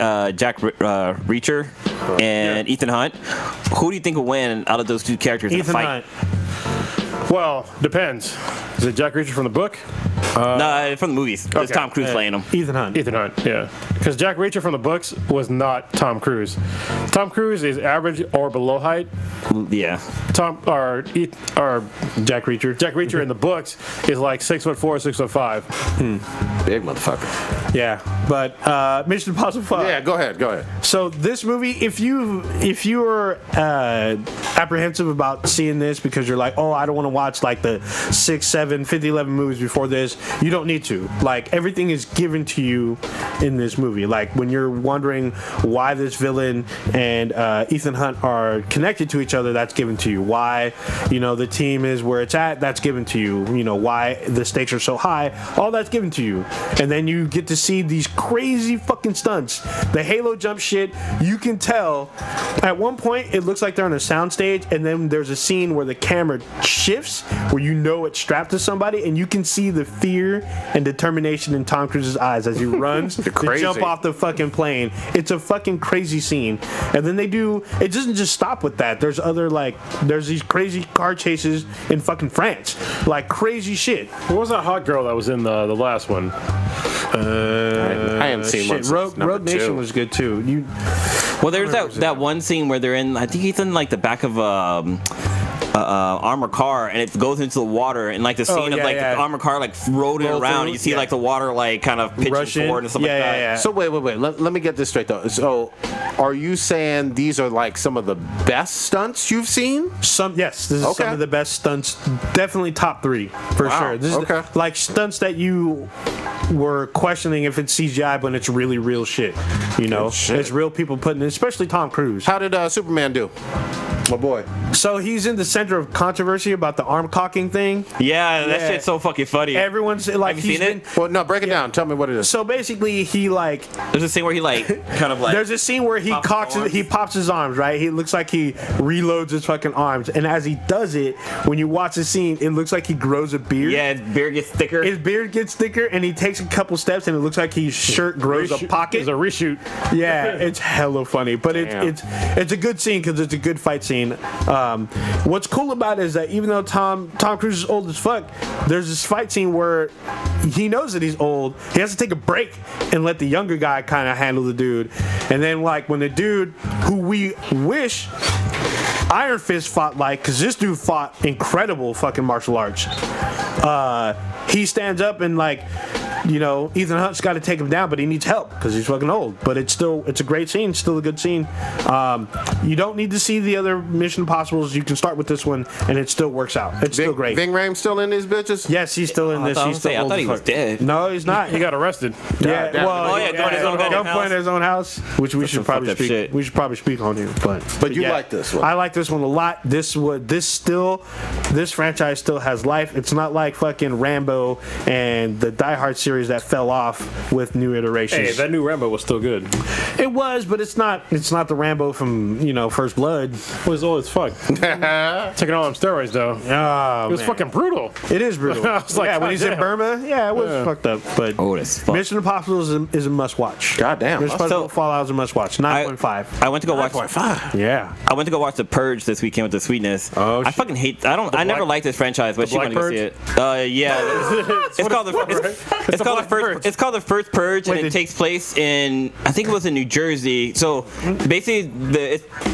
Reacher and Ethan Hunt. Who do you think will win out of those two characters in a Ethan fight? Hunt. Well, depends. Is it Jack Reacher from the book? No, from the movies. It's okay. Tom Cruise playing him. Ethan Hunt. Ethan Hunt, yeah. Because Jack Reacher from the books was not Tom Cruise. Tom Cruise is average or below height. Yeah. Jack Reacher. Jack Reacher in the books is like 6'4", 6'5". Big motherfucker. Yeah, but Mission Impossible 5. Yeah, go ahead. So this movie, if you're apprehensive about seeing this because you're like, oh, I don't want to watch like the 6, 7, 50, 11 movies before this, you don't need to. Like everything is given to you in this movie. Like when you're wondering why this villain and Ethan Hunt are connected to each other, that's given to you. Why, the team is where it's at, that's given to you. Why the stakes are so high, all that's given to you. And then you get to see these crazy fucking stunts. The Halo jump shit, you can tell. At one point, it looks like they're on a soundstage, and then there's a scene where the camera shifts, where it's strapped to somebody, and you can see the fear and determination in Tom Cruise's eyes as he runs to jump off the fucking plane. It's a fucking crazy scene. And then it doesn't just stop with that. There's there's these crazy car chases in fucking France. Like crazy shit. What was that hot girl that was in the last one? I haven't seen one. Rogue Nation was good too. Well, there's that one scene where they're in. I think he's in like the back of armored car, and it goes into the water, and like the scene of the armored car like rolling around, and you see like the water like kind of pitching forward and stuff like that. Yeah. So wait. Let me get this straight though. So, are you saying these are like some of the best stunts you've seen? Yes, this is some of the best stunts. Definitely top 3 for sure. This is like stunts that you were questioning if it's CGI, but it's really real shit. It's real people putting it, especially Tom Cruise. How did Superman do? My boy. So he's in the center of controversy about the arm cocking thing. Yeah, that shit's so fucking funny. Everyone's like, have you seen it? Well, no, break it down. Tell me what it is. So basically, there's a scene where he kind of like. There's a scene where he pops his arms, right? He looks like he reloads his fucking arms, and as he does it, when you watch the scene, it looks like he grows a beard. Yeah, his beard gets thicker. His beard gets thicker, and he takes a couple steps, and it looks like his shirt grows a pocket. It's a reshoot. Yeah, it's hella funny, but it's a good scene because it's a good fight scene. What's cool about it is that even though Tom Cruise is old as fuck, there's this fight scene where he knows that he's old. He has to take a break and let the younger guy kind of handle the dude. And then like when the dude who we wish Iron Fist fought like, because this dude fought incredible fucking martial arts. He stands up and like Ethan Hunt's got to take him down, but he needs help because he's fucking old. But it's a great scene, still a good scene. You don't need to see the other Mission Impossibles. You can start with this one, and it still works out. It's still great. Ving Rhames still in these bitches? Yes, he's still in this. I He's still old thought as he was fuck. dead. No, he's not. He got arrested. Yeah, damn. well, gunpoint at his own house, which we should some probably fucked up speak. shit. We should probably speak on here, But you like this one? I like this one a lot. This franchise still has life. It's not like fucking Rambo and the Die Hard series that fell off with new iterations. Hey, that new Rambo was still good. It was, but it's not the Rambo from First Blood. It was old as fuck. Taking all them steroids though. Oh, It was man. fucking brutal. It is brutal. I was like, when God he's in damn. Burma, it was fucked up. But Old as fuck. Mission Impossible is a must watch. Goddamn. Mission Impossible Fallout is a must watch. 9.5. I went to go watch. 9.5. Yeah. I went to go watch The Purge this weekend with the Sweetness. Oh, I shit. fucking hate. I never liked this franchise, but she Black wanted to go see it. Yeah. It's called it's called the First Purge, and Wait, it takes place in, I think it was in New Jersey. So basically,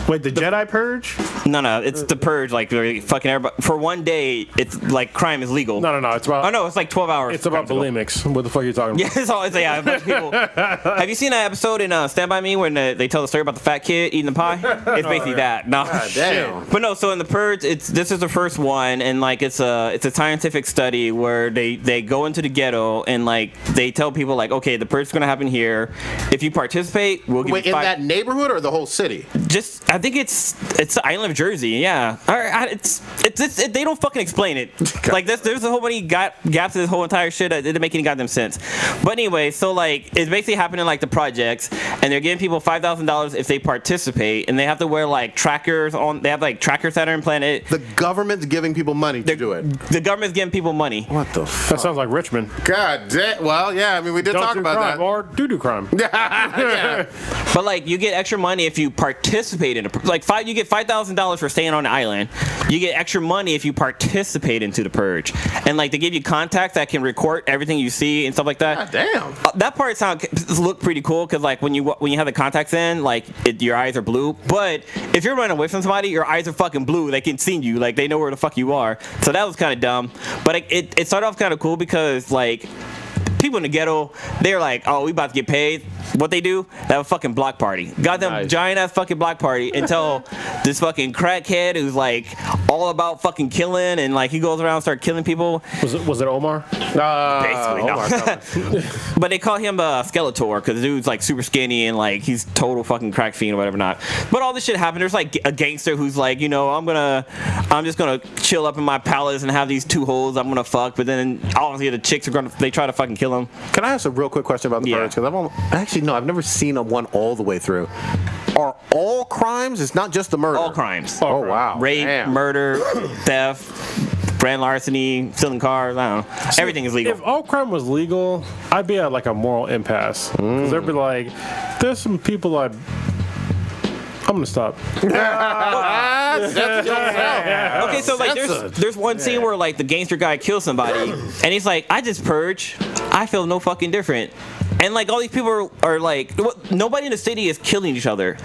Wait, the Jedi Purge? it's the Purge. Like fucking everybody for one day. It's like crime is legal. No. It's about. Oh no, it's like 12 hours. It's about Crime's legal. bulimics. What the fuck are you talking about? Yeah, it's always a bunch of people. Have you seen that episode in Stand By Me when they tell the story about the fat kid eating the pie? It's basically that. No, Damn. but no. So in the Purge, this is the first one, and like it's a scientific study where they go into the ghetto and like they tell people like, okay, the Purge is gonna happen here. If you participate, we'll give Wait, you in five. that neighborhood or the whole city? Just I think it's the island of Jersey. Yeah, they don't fucking explain it. Like there's a whole many gaps in this whole entire shit that didn't make any goddamn sense. But anyway, so like it's basically happening like the projects, and they're giving people $5,000 if they participate, and they have to wear like trackers on. They have like trackers that are implanted. The government's giving people money to do it. The government's giving people money. What the That fuck? sounds like Richmond. God damn. Well, yeah, I mean, we did Don't talk do about crime that. or do crime. Yeah. But like you get extra money if you participate in you get $5,000 for staying on the island. You get extra money if you participate into the Purge, and like they give you contacts that can record everything you see and stuff like that. God damn. That part look pretty cool because like when you have the contacts in, like your eyes are blue. But if you're running away from somebody, your eyes are fucking blue. They can see you, like they know where the fuck you are. So that was kind of dumb. But it started off kind of cool because like people in the ghetto, they're like, oh, we about to get paid. What they do? They have a fucking block party. Goddamn Nice. giant ass fucking block party until this fucking crackhead who's like all about fucking killing and like he goes around and start killing people. Was it Omar? Basically, no. But they call him Skeletor because the dude's like super skinny and like he's total fucking crack fiend or whatever not. But all this shit happened. There's like a gangster who's like, I'm just gonna chill up in my palace and have these two hoes I'm gonna fuck. But then obviously the chicks they try to fucking kill him. Can I ask a real quick question about the Yeah. Purge? Because I've never seen one all the way through. Are all crimes? It's not just the murder. All crimes. Oh wow. Rape, Damn. murder, theft, grand larceny, stealing cars. I don't know. Everything is legal. If all crime was legal, I'd be at like a moral impasse. Because there'd be like, there's some people I'm gonna stop. Okay, so like there's one scene where like the gangster guy kills somebody and he's like, I just purge. I feel no fucking different. And like all these people are like, nobody in the city is killing each other.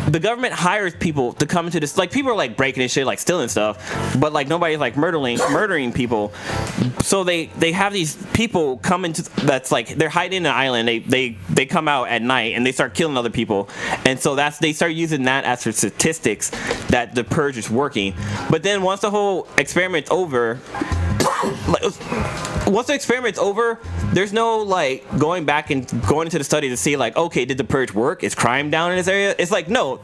The government hires people to come into this. Like people are like breaking and shit, like stealing stuff, but like nobody's like murdering people. So they have these people come into that's like they're hiding in an island. They come out at night and they start killing other people. And so they start using that as for statistics that the purge is working. But then once the whole experiment's over. Once the experiment's over, there's no like going back and going into the study to see like, okay, did the purge work? Is crime down in this area? It's like, no.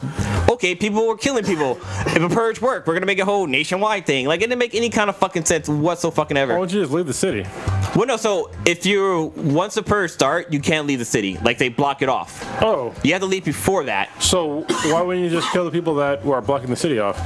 Okay, people were killing people. If a purge worked, we're gonna make a whole nationwide thing. Like it didn't make any kind of fucking sense whatsoever. Why don't you just leave the city? Well, no. So if once the purge start, you can't leave the city. Like they block it off. Oh, You have to leave before that. so why wouldn't you just kill the people that are blocking the city off?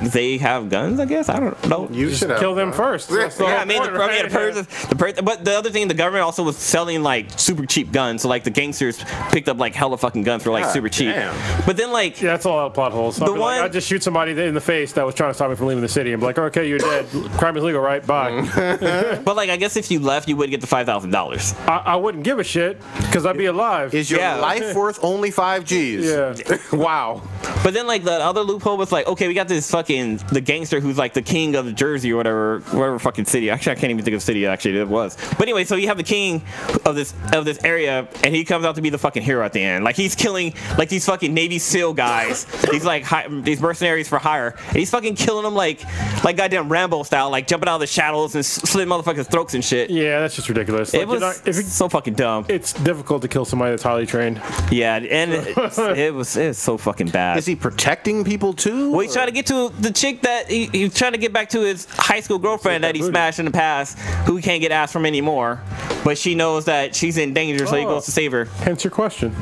They have guns, I guess. I don't know. You should have. Kill them first. That's the Yeah, whole I mean, point, right? the purge. But the other thing, the government also was selling like super cheap guns. So like the gangsters picked up like hella fucking guns for like God super cheap. damn. But then like Yeah, that's all plot holes. The one- I'd just shoot somebody in the face that was trying to stop me from leaving the city and be like, okay, you're dead. Crime is legal, right? Bye. But like, I guess if you left, you would get the $5,000. I wouldn't give a shit because I'd be alive. Is your life worth only 5 Gs? Yeah. Wow. But then like the other loophole was like, okay, we got this this fucking the gangster who's like the king of Jersey or whatever fucking city. Actually, I can't even think of the city actually it was. But anyway, so you have the king of this area, and he comes out to be the fucking hero at the end. Like he's killing like these fucking Navy SEAL guys. These like these mercenaries for hire, and he's fucking killing them like goddamn Rambo style, like jumping out of the shadows and slitting motherfuckers' throats and shit. Yeah, that's just ridiculous. It was so fucking dumb. It's difficult to kill somebody that's highly trained. Yeah, and it was so fucking bad. Is he protecting people too? Well, he's trying to get to the chick that he's trying to get back to his high school girlfriend that he smashed in the past, who he can't get ass from anymore. But she knows that she's in danger, so he goes to save her. Hence your question.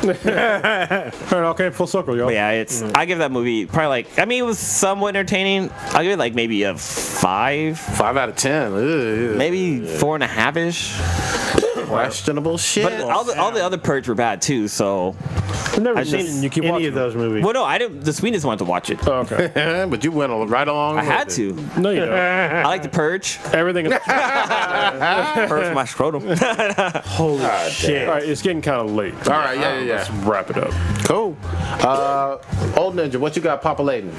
All right, okay, full circle, y'all. But yeah, I give that movie probably like, I mean, it was somewhat entertaining. I'll give it like maybe a 5. 5 out of 10. Ugh. Maybe 4.5-ish. Questionable shit. But all the other Purge were bad too, so I've never I seen just- you keep any watching of those movies. well, no, I didn't. The Sweetness wanted to watch it. Oh, okay. But you went right along. I with had it. to. No, you don't. I like the Purge. Everything is. Purge my scrotum. Holy shit. All right, it's getting kind of late. All right, yeah. Let's wrap it up. Cool. Old Ninja, what you got populating?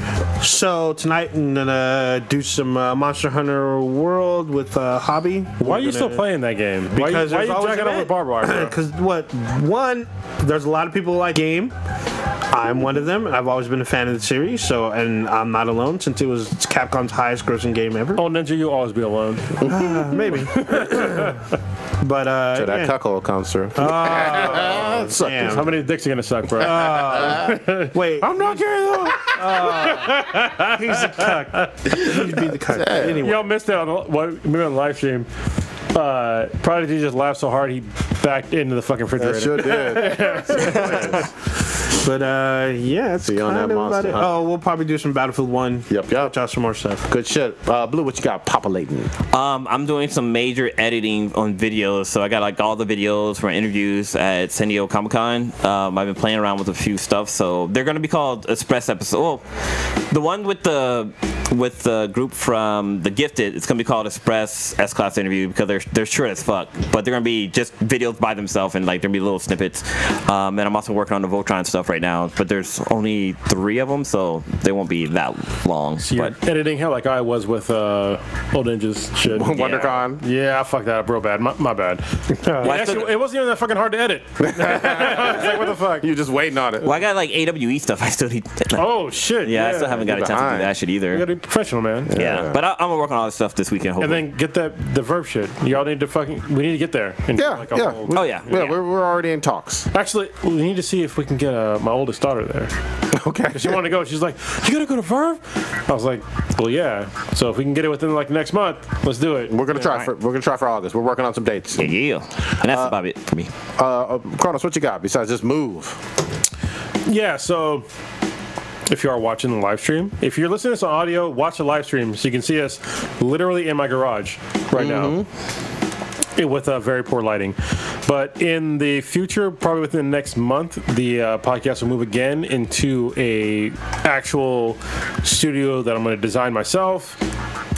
So tonight I'm gonna do some Monster Hunter World with Hobby. Why are you still playing that game? Because why are there's you always dragging an up with barbed wire? Because one, there's a lot of people who like game. I'm one of them. I've always been a fan of the series, and I'm not alone since it's Capcom's highest grossing game ever. Oh, Ninja, you'll always be alone. Maybe. But So that yeah. cuckold comes through. Damn. How many dicks are you gonna suck, bro? Wait, I'm not kidding though. he's a cuck. He'd be the cuck. Anyway. Y'all missed out on maybe on the live stream. Prodigy just laughed so hard he backed into the fucking refrigerator. Sure did. But yeah, that's See you on kind that of about Monster it. Hunter. Oh, we'll probably do some Battlefield 1. Yep. Watch out some more stuff. Good shit. Blue, what you got populating? I'm doing some major editing on videos, so I got like all the videos from interviews at San Diego Comic-Con. I've been playing around with a few stuff, so they're gonna be called Express episodes. Well, the one with the group from The Gifted, it's gonna be called Express S-Class Interview because they're short as fuck, but they're gonna be just videos by themselves and like there'll be little snippets. And I'm also working on the Voltron stuff right now, but there's only 3 of them, so they won't be that long. You're But editing hell like I was with Old Ninja's shit. WonderCon. Yeah, I fucked that up real bad. My bad. Actually, it wasn't even that fucking hard to edit. It's like, what the fuck? You're just waiting on it. well, I got like AWE stuff I still need. Oh, shit. Yeah, I still haven't got a chance to do behind. that shit You either. gotta be professional, man. Yeah, but I'm gonna work on all this stuff this weekend. And Hopefully. then get the verb shit. Y'all need to we need to get there. And Yeah, like a yeah. whole- Oh yeah. Yeah, we're already in talks. Actually, we need to see if we can get my oldest daughter there. Okay. She wanted to go. She's like, "You gotta go to Verve." I was like, "Well, yeah." So if we can get it within like next month, let's do it. We're gonna try for August. We're working on some dates. Yeah, and that's about it for me. Kronos, what you got besides this move? Yeah. So if you are watching the live stream, if you're listening to this on audio, watch the live stream so you can see us literally in my garage right now. With very poor lighting. But in the future, probably within the next month, the podcast will move again into a actual studio that I'm going to design myself,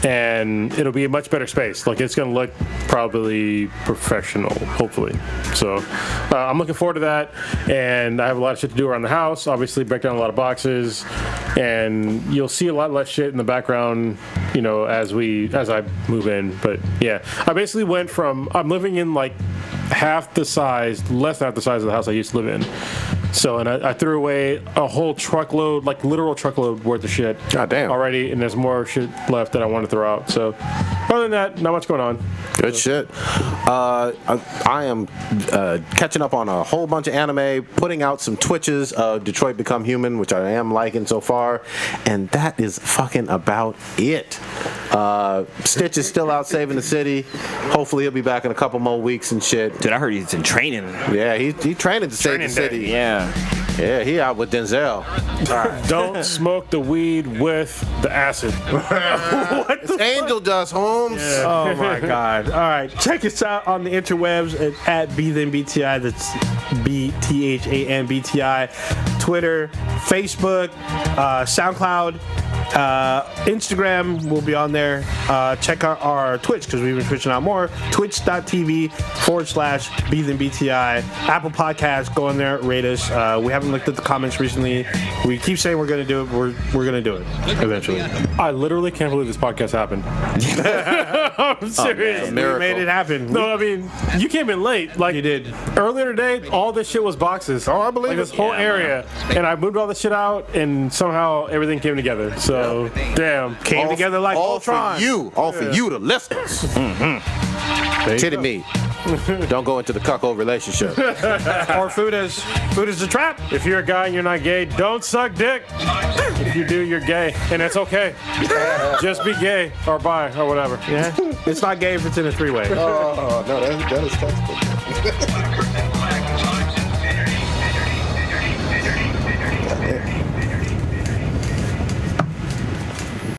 and it'll be a much better space. Like, it's going to look probably professional, hopefully. So I'm looking forward to that, and I have a lot of shit to do around the house. Obviously, break down a lot of boxes, and you'll see a lot less shit in the background, you know, as I move in. But yeah, I basically went from, I'm living in like less than half the size of the house I used to live in. So, and I threw away a whole truckload, like literal truckload worth of shit. God damn. Already, and there's more shit left that I want to throw out. So, other than that, not much going on. Good shit. I am catching up on a whole bunch of anime, putting out some Twitches of Detroit Become Human, which I am liking so far, and that is fucking about it. Stitch is still out saving the city. Hopefully he'll be back in a couple more weeks and shit. Dude, I heard he's in training. Yeah, he training to save the city. Yeah. Yeah, he out with Denzel. Don't smoke the weed with the acid. It's angel dust, Holmes. Oh my God. All right. Check us out on the interwebs at BThanBTI. That's BTHANBTI. Twitter, Facebook, SoundCloud, Instagram will be on there. Check out our Twitch because we've been switching out more. Twitch.tv/BThanBTI. Apple Podcasts, go in there, rate us. We haven't looked at the comments recently. We keep saying we're going to do it. We're going to do it eventually. I literally can't believe this podcast happened. I'm serious. We made it happen. No, I mean, you came in late. Like You did. Earlier today, all this shit was boxes. Oh, I believe like it. this whole area. And I moved all this shit out, and somehow everything came together. So, damn. Came together like all Ultron. for you, all for you, the listeners. Titty me. Don't go into the cuckold relationship. Or Fuda's the trap. If you're a guy and you're not gay, don't suck dick. If you do, you're gay. And it's okay. Just be gay or bi or whatever. Yeah. It's not gay if it's in a three-way. Oh, no, that is textbook.